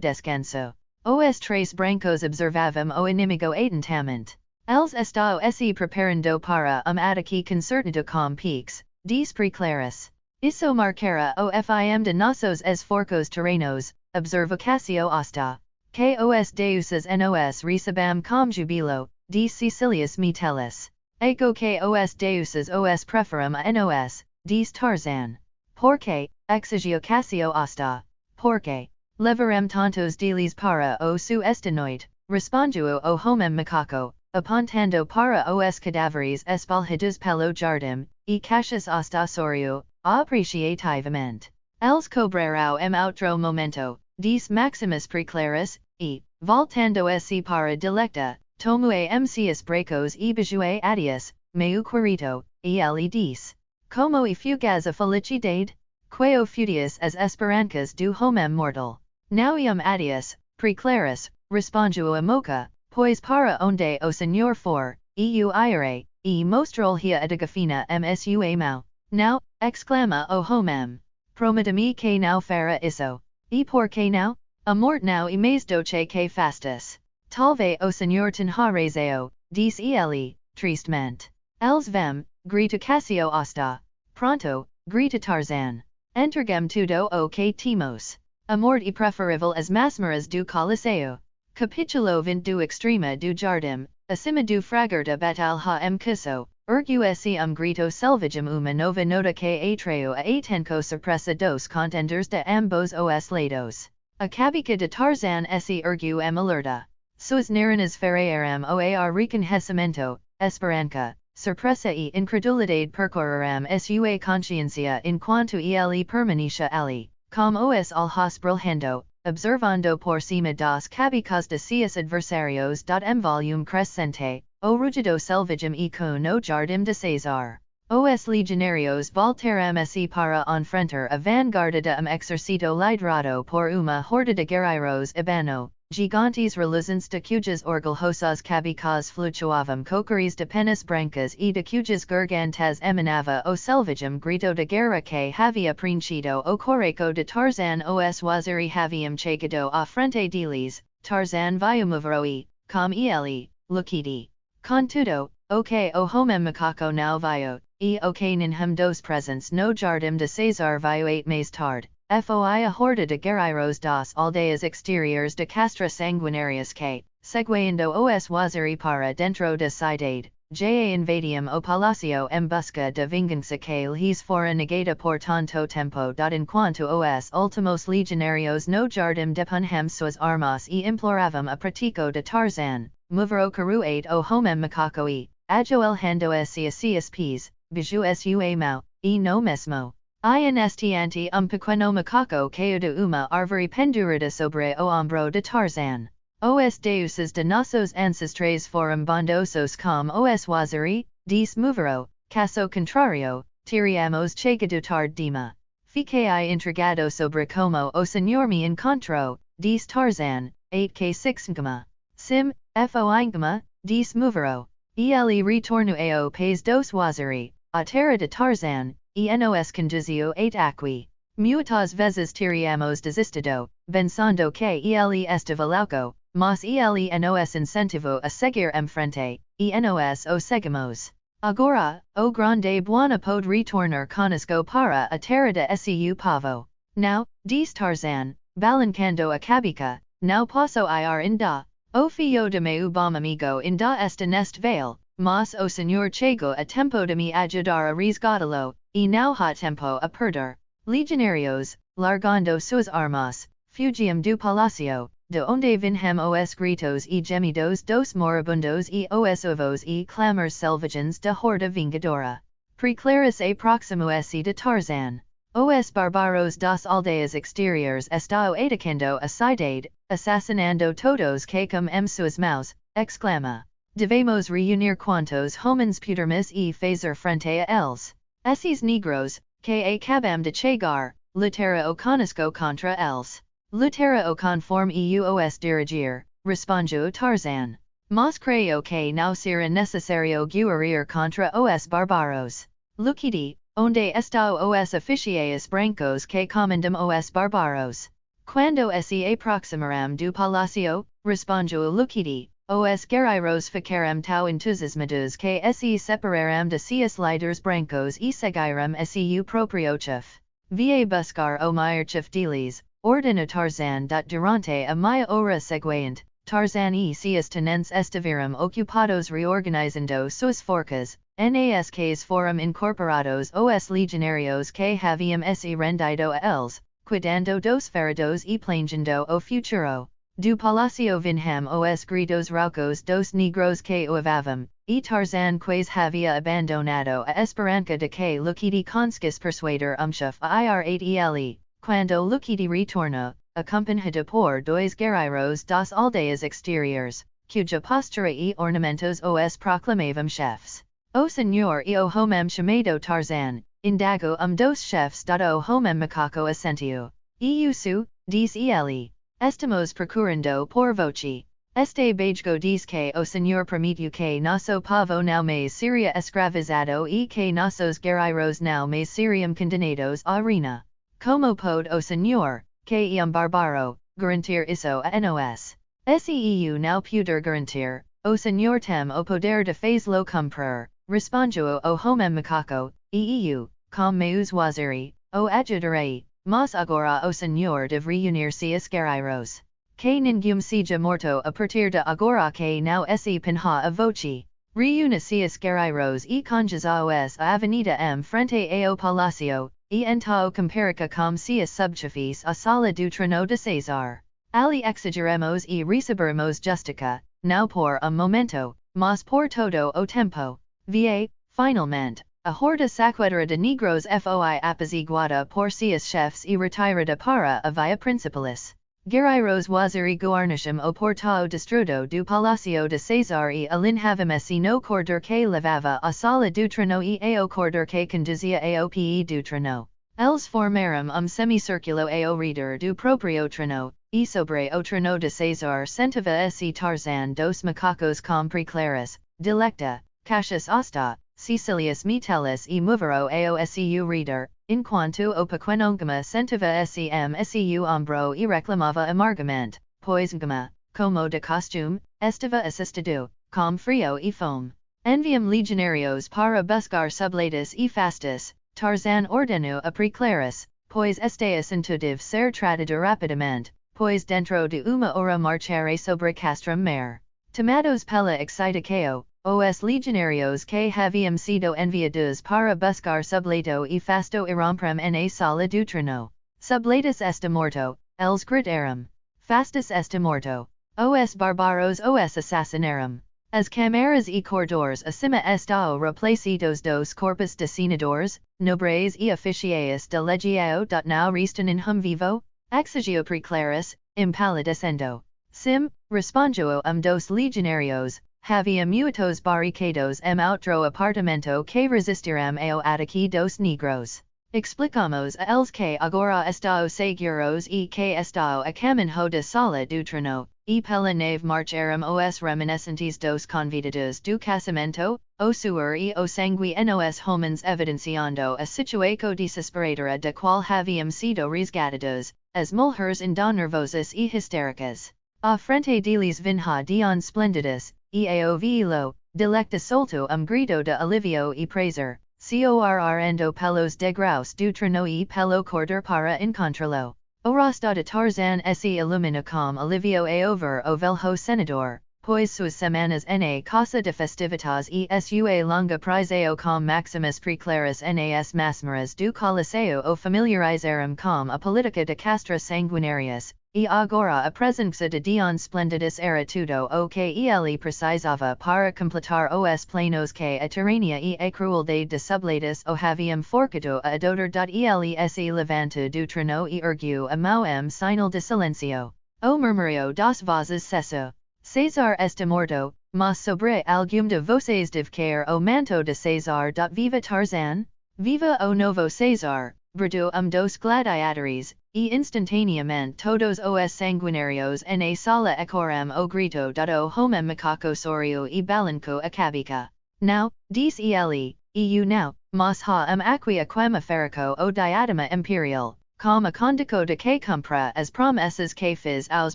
descansou. Os três brancos observavam o inimigo atentamente. Eles estão se preparando para ataque concertado com piques, diz Preclaris. Isso marcara o fim de nossos esforços terrenos, observa Cassio Asta. Que os deuses nos recebam com jubilo, diz Cecilius Metellus. Ego que os deuses os preferam a nos, diz Tarzan. Porque, exigiu Cassio Asta. Porque, levarem tantos deles para o su estanoide, respondiu o homem macaco, apontando para os cadáveres espalhados pelo jardim, e Cassius Asta sorriu, apreciativamente. Eles cobrarão outro momento, diz Maximus Preclaris, e, voltando-se para dilecta, tomou seus bracos e beijou adiós, meu querido, e ele disse, como e fugaz a felicidade? Queo fudias as esperanças do homem mortal. Não adiós, Preclaris, respondiu a moca, pois para onde o senhor for, eu irei, e mostrar-lhe a degafina msua mau. Now, exclama o homem. Prometa-me que não fará isso. E por que não? A morte não e mais doce que fastas. Talvez o senhor tenha razão, disse ele, Tristament. Els vem, grita Cassio asta. Pronto, grita Tarzan. Entergem tudo o que timos. Amort e preferivel as masmaras do Coliseu. Capitulo 20 do extrema do jardim, acima do fragerta batal ha cuso, ergu se grito selvagem uma nova nota que atreo a atenco surpresa dos contenders de ambos os lados. A cabica de Tarzan se ergu alerta. Suas narinas ferrearam oar reconhecimento, esperança, surpresa e incredulidade percorreram sua consciência enquanto ele permanecia ali, como os olhos brilhando, observando por cima das cabicas de seus adversários. Volume crescente, o rugido selvagem e com no jardim de César. Os legionários voltaram se para enfrentar a vanguarda de exército liderado por uma horda de guerreiros ibano, gigantes reluzentes de cujas orgulhosas cabicas flutuavam coqueries de penas brancas e de cujas gargantas emanava o selvagem grito de guerra que havia preenchido o coraco de Tarzan. Os waziri haviam chegado à frente deles, Tarzan viu mover e, com ele, Luquidi. Contudo, o que o homem macaco não viu, e o que ninhum dos presentes no jardim de César viu mais tarde, foi a horda de guerreiros das aldeias exteriores de Castra Sanguinarias que, seguindo os waziri para dentro da cidade, já invadiam o palacio em busca de vingança que lhes fora negada por tanto tempo. Enquanto os últimos legionários no jardim depunham suas armas e imploravam a pratico de Tarzan, moverou caruate o homem macaco e, ajoelhando se a seus pés, beijou sua mão, e no mesmo instante pequeno macaco caiu de uma árvore pendurada sobre o ombro de Tarzan. Os deuses de nossos ancestrais foram bondosos como os waziri, des movero, caso contrário, teríamos chegado tarde demais. Fiquei intrigado sobre como o senhor me encontrou, des Tarzan, 8K6 Sim, foi des movero. Ele retorno ao país dos waziri, a terra de Tarzan, e nos conduzio at aqui. Muitas vezes teríamos desistido, pensando que ele estava louco, mas ele nos incentivou a seguir em frente, e nos o seguimos. Agora, o grande buana pode retornar conosco para a terra de seu povo. Now, diz Tarzan, balancando a cabica, não posso ir ainda. O filho de meu bom amigo ainda está neste vale, mas o senhor chegou a tempo de me ajudar a resgatá-lo, e não há tempo a perder. Legionários, largando suas armas, fugiam do palácio, de onde vinham os gritos e gemidos dos moribundos e os ovos e clamores selvagens da horda vingadora. Preclaris a proximo-se de Tarzan. Os bárbaros das aldeias exteriores estão atacando a cidade, assassinando todos que com suas mãos, exclama. Devemos reunir quantos homens pudermos e fazer frente a eles. Esses negros, que acabam de chegar, lutará o conosco contra eles. Lutará o conforme os dirigir, respondeu Tarzan. Mas creio que não será necessário guerrear contra os bárbaros. Luquidi, onde estão os oficiais brancos que comandam os bárbaros? Quando se aproximaram do palácio, respondeu Luquidi, os guerreiros ficaram tão entusiasmados que se separaram de seus líderes brancos e seguiram a seu próprio chefe. Via buscar o maior chefe deles, ordena Tarzan. Durante a meia hora seguinte, Tarzan e seus tenentes estiveram ocupados reorganizando suas forças, nas que foram incorporados os legionários que haviam se rendido a eles, cuidando dos feridos e planejando o futuro. Do palácio vinham os gritos raucos dos negros que uivavam, e Tarzan quase havia abandonado a esperança de que Luquidi conseguisse persuadir chefe a ir at ele, quando Luquidi retornou, acompanhado por dois guerreiros das aldeias exteriores, cuja postura e ornamentos os proclamavam chefes. O senhor e o homem chamado Tarzan, indagou dos chefes. O homem macaco assentiu. Isso, diz ele. Estamos procurando por voce. Este beijo diz que o senhor permitiu que nosso povo não mais seria escravizado e que nossos guerreiros não mais seriam condenados à ruína. Como pode o senhor, que bárbaro, garantir isso a nos? Seu não puder garantir, o senhor tem o poder de faz-lo cumprir, responjo o homem macaco, eu, com meus waziri, o ajudarei, mas agora o senhor deve reunir-se os guerreiros. Que ninguém seja morto a partir de agora que não se pinha a voce. Reúne-se os guerreiros e conjuntos a avenida frente ao palácio, e então comparica com seus subchefes a sala do trono de César. Ali exageremos e receberemos justiça, não por momento, mas por todo o tempo. Va, finalmente, a horda saquadora de negros foi apaziguada por seus chefes e retirada para a via principalis. Guerreiros waziri guarnisham o portao destrudo do Palácio de César e alinhavamesi no corredor que levava a sala do trono e ao corredor que conduzia ao pé do trono. Eles formaram semicírculo ao redor do próprio trono, e sobre o trono de César sentava se Tarzan dos macacos com preclaras, delecta, caixas hasta, Cecilius Metellis e Movero ao seu redor, enquanto o pequenongama sentava seu ombro e reclamava amargamente, pois ngama, como de costume, estava assustado, com frio e fome. Enviam legionários para buscar subletas e fastas, Tarzan ordenou a preclaras, pois este assunto deve ser tratado rapidamente, pois dentro de uma hora marcharei sobre Castro Mare. Tomados pela excitação, os legionários que haviam sido enviados para buscar subleto e fasto irrompram na sala do trono. Subletas está morto, eles gritaram. Fastus está morto. Os barbaros os assassinaram. As câmaras e corredores acima estão replacidos dos corpos de senadores, nobres e oficiais de legio. Não restam em vivo? Exigio preclaras, impalidecendo. Sim, responjo dos legionários. Havia muitos barricados outro apartamento que resistiram ao ataque dos negros. Explicamos a eles que agora estão seguros e que estão a caminho da sala do trono, e pela nave marcharam os reminiscentes dos convidados do casamento, o suor e o sangue nos homens evidenciando a situação desesperadora da qual haviam sido resgatados, as mulheres ainda nervosas e histéricas. A frente deles vinha Dion Splendidus, e ao vilo, delecta solto grito de alivio e prazer, correndo pelos degraus do trono e pelo corredor para encontrá-lo. O rosto de Tarzan se ilumina com alivio ao ver o velho senador, pois suas semanas na casa de festivitas e sua longa prisão com maximas preclaras nas masmaras do Coliseu o familiarizaram com a política de castra sanguinarias. E agora a presença de Dion Splendidus era tudo o que ele precisava para completar os planos que a tirania e a crueldade de subletas o haviam forcado a adotar. Ele se levanta do trono e ergueu a mão sinal de silencio. O murmurio das vozes cessou. César está morto, mas sobre algum de vocês deve cair o manto de César. Viva Tarzan? Viva o novo César! Bradou dos gladiadores, e instantaneamente todos os sanguinários na sala ecoram o grito do homem macaco sorio e balanco a cabeça. Now, disse ele, eu não, mas ha aqui aquema ferico o diadema imperial, com a condico de que cumpra as promessas que fiz aos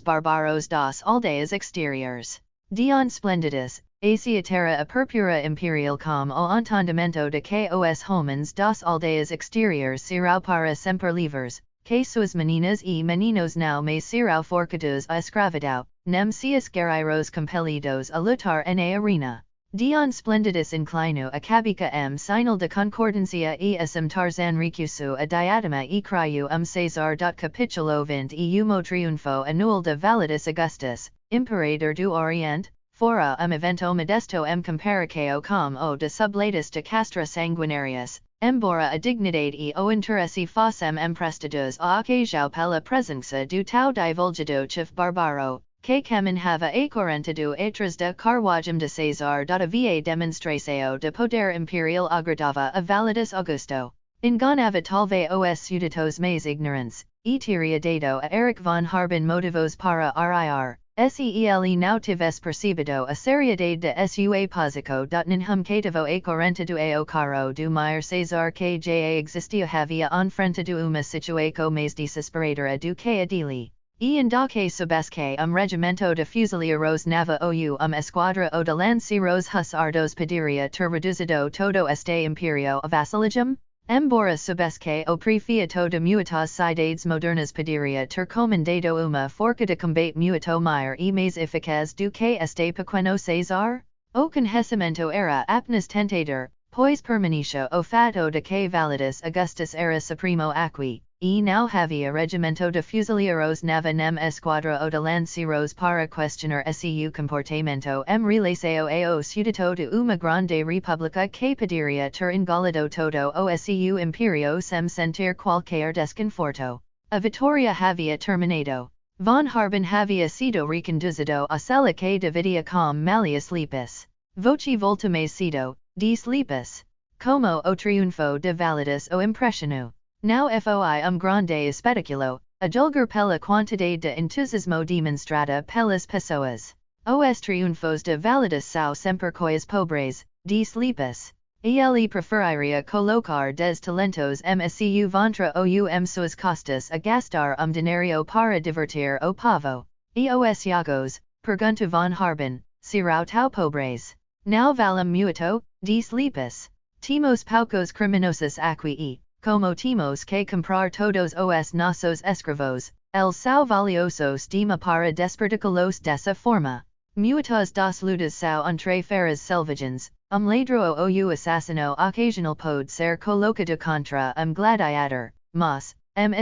barbaros das aldeias exteriores. Dion Splendidus, a terra a purpura imperial com o entendimento de que os homens das aldeias exteriores serão para sempre livres, que suas meninas e meninos não mais serão forcados a escravidão, nem seus guerreiros compelidos a lutar na arena. Dion Splendidus inclino a cabeça sinal de concordância e Tarzan recusou a diadema e criou César. Capítulo 20 e o triunfo anual de Validus Augustus, Imperador do Oriente, fora evento modesto comparação com o de subletas de castra sanguinarias, embora a dignidade e o interesse fossem emprestados a ocasião pela presença do tão divulgado chef bárbaro, que caminhava acorrentado atrás da carruagem de César. Havia demonstração de poder imperial agradava a Validus Augusto. Enganava talvez os súditos mais ignorantes, e teria dado a Eric von Harbin motivos para rir. Ele não tivesse percebido a seriedade de sua posição. Ninhum cativo acorrentado ao carro do Maior César que já existia havia enfrentado uma situação mais desesperadora do que a dele. Ian daque subesque regimento de fusileros nava ou esquadra o de lanceros husardos pediria ter reduzido todo este imperio a vassalagem? Embora subesque o prefiato de muitas cidades modernas pediria ter comandado uma forca de combate muito maior e mais eficaz do que este pequeno Cesar? O conhecimento era apenas tentador, pois permanecia o fato de que Validus Augustus era supremo aqui, e não havia regimento de fusileiros nava nem esquadra o de lanceros para questionar seu comportamento relação ao sujeito de uma grande república que poderia ter engolido todo o seu imperio sem sentir qualquer desconforto. A vitória havia terminado. Von Harben havia sido reconduzido a cela que dividia com Malleus Lepus. Voce volta mais cedo, dis Lepus. Como o triunfo de Validus o impressionou. Now foi grande espetaculo, a julgar pela quantidade de entusiasmo demonstrada pelas pessoas. Os triunfos de Validus são sempre coisas pobres, dis Lepus. Ele preferiria colocar des talentos seu ventre ou suas costas a gastar dinheiro para divertir o povo. E os iagos, pergunta von Harben, serão tão pobres. Não valem muito, dis Lepus. Timos poucos criminosos aqui e, como temos que comprar todos os nossos escravos, el são valiosos dema para desperdicalos dessa forma. Muitas das lutas são entre feras selvagens, ladro ou assassino occasional pode ser colocado contra gladiador, mas,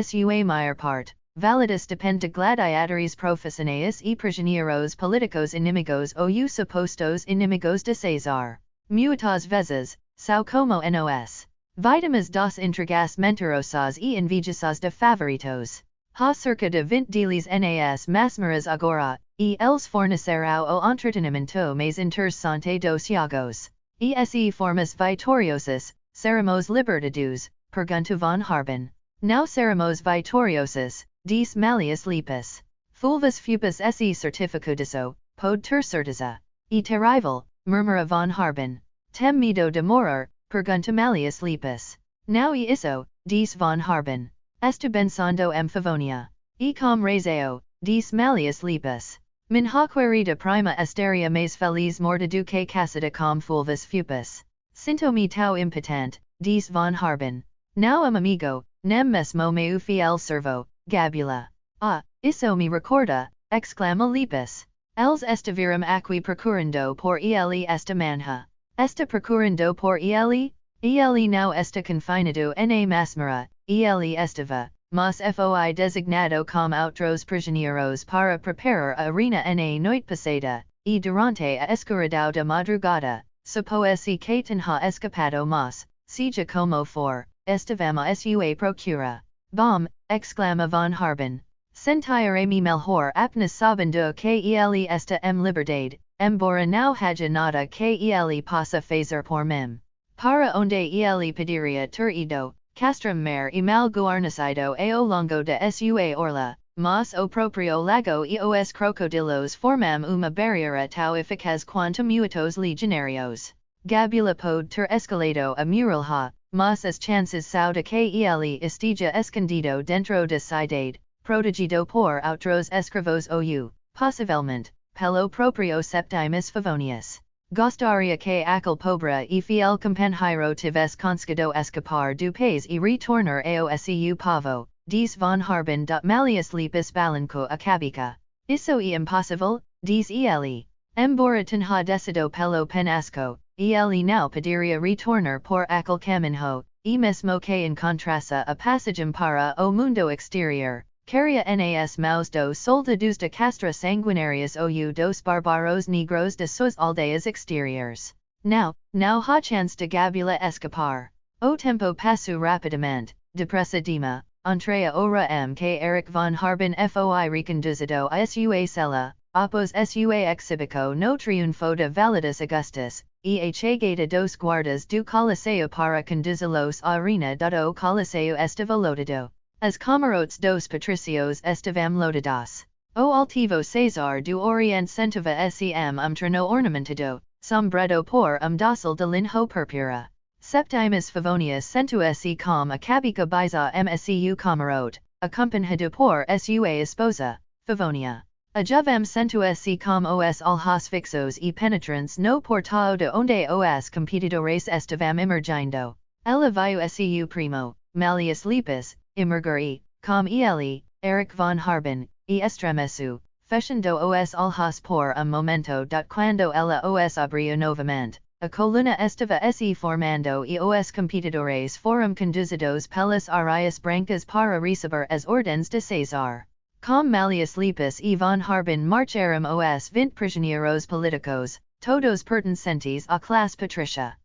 sua maior parte, Validus depende de gladiadores profissionais e prisioneiros políticos inimigos ou supostos inimigos de Cesar. Muitas vezes, são como nos. Vitamas das intrigas mentirosas e invejas de favoritos. Há cerca de 20 deles nas masmaras agora, e eles fornecerão o entretenimento mais interessante dos iagos. E se formas vitoriosos, seremos libertados, pergunta von Harben. Não seremos vitoriosos, dis Malleus Lepus. Fulvas fupas se certificadizo, pode ter certeza. E terrível, murmura von Harben. Tem medo de morrer, pergunta Malleus Lepus. Não e isso, dis von Harben. Esta pensando Favonius. E com razão, dis Malleus Lepus. Minha querida prima estaria mais feliz morta do que casada com fulvas fupas. Sinto-me tão impotente, dis von Harben. Não amigo, nem mesmo meu fiel servo, Gabula. Ah, isso me recorda, exclama Lepus. Eles estiveram aqui procurando por ele esta manhã. Está procurando por ele? Ele não está confinado na masmorra, ele estava, mas foi designado como outros prisioneiros para preparar a arena na noite passada, e durante a escuridão da madrugada, supõe-se que tenha escapado mas, seja como for, estávamos à sua procura. Bom, exclama von Harben. Sentirei-me melhor apenas sabendo que ele está em liberdade, embora não haja nada que ele possa fazer por mim. Para onde ele poderia ter ido, castrar-me e mal guarnecido ao longo de sua orla, mas o próprio lago e os crocodilos formam uma barreira tão eficaz quanto muitos legionários. Gabula pode ter escalado a muralha, mas as chances são de que ele esteja escondido dentro da cidade, protegido por outros escravos ou, possivelmente, pelo próprio Septimus Favonius. Gostaria que aquele pobre e fiel companheiro tivesse conseguido escapar do país e retornar ao seu povo, diz von Harben. Malleus Lepus balançou a cabeça. Isso é impossível, diz ele. Embora tenha decidido pelo penasco, ele não poderia retornar por aquele caminho, e mesmo que encontrasse a passagem para o mundo exterior, queria nas mãos dos soldados de castra sanguinárias ou dos bárbaros negros de suas aldeias exteriores. Não há chance de Gabula escapar. O tempo passou rapidamente, depressa dema, entre a hora que Eric von Harben foi reconduzido a sua cela, após sua exhibico no triunfo de Validus Augustus, e a chegada dos guardas do Coliseu para conduzi-los à arena. O Coliseu estava lotado. As camarotes dos patricios estavam lotadas. O altivo Cesar do Oriente sentava sem trono ornamentado, sombreado por dócil de linho purpura. Septimus Favonius sentou-se com a cabeça baixa seu camarote, acompanhado por sua esposa, Favonia. Ajuvem centues e com os alhos fixos e penetrants no portao de onde os competidores estavam emergindo. Ela viu seu primo, Malleus Lepus, emergere, com ele, Eric von Harben, e estremeçu, fechando os alhos por momento. Quando ela os abriu novamente, a coluna estava se formando e os competidores foram conduzidos pelas arias brancas para receber as ordens de César. Com Malleus Lepus e von Harben marcharam os 20 prisioneiros políticos, todos pertencentes à classe patrícia.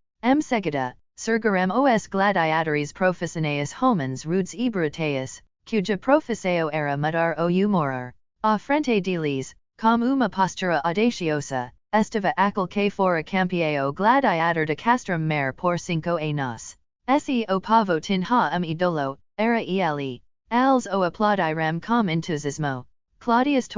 Seguida, surgiram os gladiadores profissionais homens rudes e brutais, cuja profissão era matar ou morir. À frente deles, com uma postura audaciosa, estava aquele que fora campeão gladiador de castrum mer por 5 anos. O povo tinha ídolo, era ele. Als o aplaudiram com entusiasmo. Claudius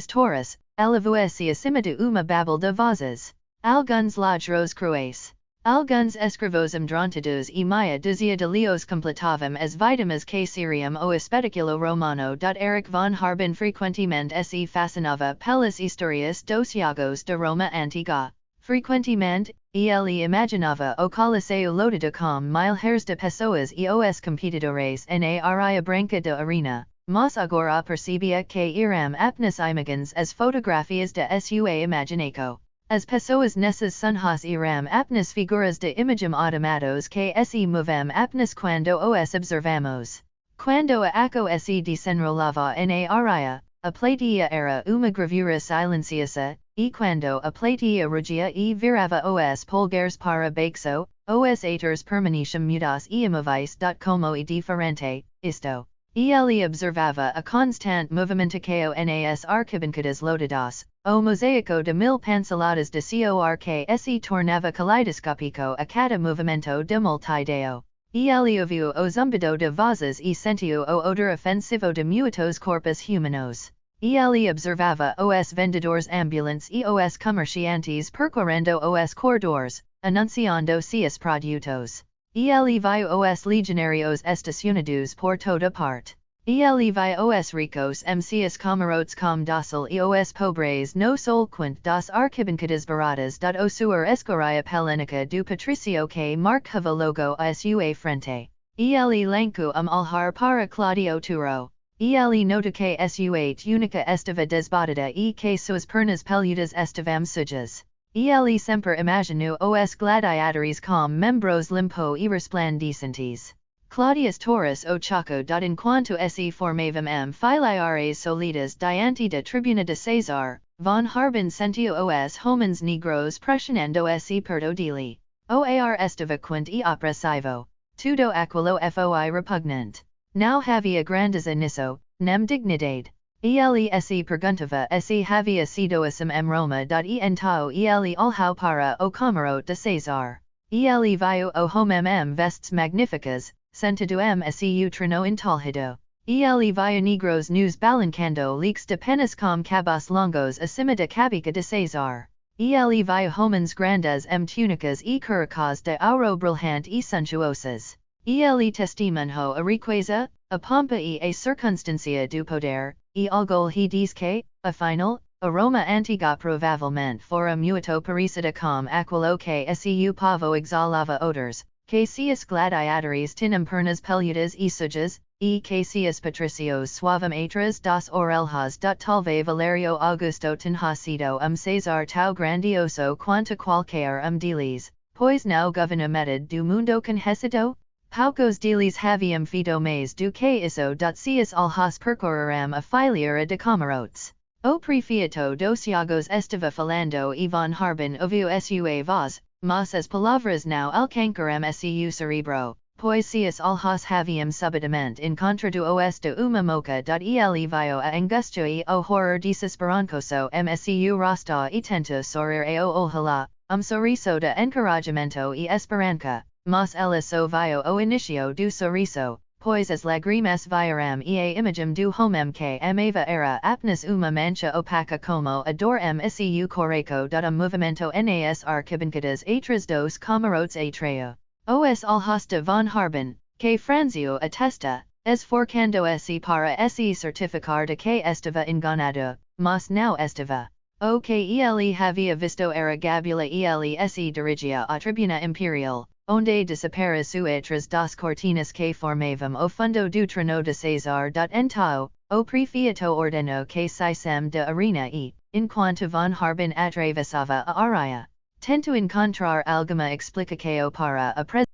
Taurus, elevou-se acima de uma babel de vozes. Alguns ladros cruéis. Alguns escravos amedrontados e meia dúzia de leos completavam as vítimas que seriam o espetaculo romano. Eric von Harben frequentemente se fascinava pelas histórias dos jogos de Roma antiga. Frequentemente, ele imaginava o Coliseu lotado com milhares de pessoas e os competidores na área branca da arena, mas agora percebia que eram apenas imagens as fotografias de sua imaginação. As pessoas nessas sunhas eram apenas figuras de imagem automatos que se movem apenas quando os observamos. Quando a aco se desenrolava na área, a plateia era uma gravura silenciosa, e quando a plateia rugia e virava os polegares para baixo, os atores permaneciam mudos e imóveis. Como é diferente, isto. Ele observava a constante movimentação nas arquibancadas lotadas, o mosaico de mil pinceladas de cor que se tornava kaleidoscópico a cada movimento de multidão. Ele ouviu o zumbido de vozes e sentiu o odor ofensivo de muitos corpos humanos. Ele observava os vendedores ambulantes e os comerciantes percorrendo os corredores, anunciando seus produtos. Ele viu os legionários estacionados por toda parte. Ele viu os ricos seus camarotes com dócil e os pobres no sol quente das arquibancadas baratas. O suor escorria pelenica do patricio que marcava logo a sua frente. Ele lançou alhar para Claudio Turo. Ele notou que sua túnica estava desbotada e que suas pernas peludas estavam sujas. Ele sempre imaginou os gladiadores com membros limpo e resplandecentes. Claudius Taurus o Chaco. Enquanto se formavam filiares solidas diante da tribuna de César, von Harben sentiu os homens negros pressionando-se perto dele. O ar estava quente e opressivo. Tudo aquilo foi repugnante. Não havia grandeza nisso, nem dignidade. Ele se perguntava se havia sido assim Roma. E então ele olhou para o camarote de César. Ele viu o homem vestes magníficas, sentado seu trono entalhado. Ele viu negros nos balancando leques de penas com cabos longos acima da cabeça de César. Ele viu homens grandes túnicas e curacas de ouro brilhante e suntuosas. Ele testemunhou a riqueza, a pompa e a circunstância do poder, e algo he diz que, afinal, a Roma antiga provavelmente fora muito parecida com aquilo que seu povo exalava odores, que seus gladiadores tinham pernas peludas e sujas, e que seus patricios suavam atrás das orelhas. Talvez Valerio Augusto tinha sido César tão grandioso quanto qualquer deles, pois não governa metade do mundo conhecido? Poucos deles haviam feito mais do que isso. Seus alhos percorreram a fileira de camarotes. O prefeito dos jogos estava falando e von Harben ouviu sua voz, mas as palavras não alcançaram seu cerebro, pois seus alhos haviam subitamente encontrado os de uma moca. Ele viu a angústia e o horror desesperançoso seu rosto e tentou sorrir ao olhá, sorriso de encorajamento e esperança. Mas ela só viu o início do sorriso, pois as lágrimas vieram e a imagem do homem que amava era apenas uma mancha opaca como a dor seu coraco. Movimento nas arquibancadas atrás dos camarotes atraiu os alhos de von Harben, que franziu a testa, es forcando esse para esse certificar de que estava enganado, mas não estava. O que ele havia visto era gabula ele se dirigia à tribuna imperial, onde desapareceu atrás das cortinas que formavam o fundo do trono de César. Então, o prefeito ordenou que saíssem da arena e, enquanto von Harben atravessava a área, tento encontrar alguma explicação para a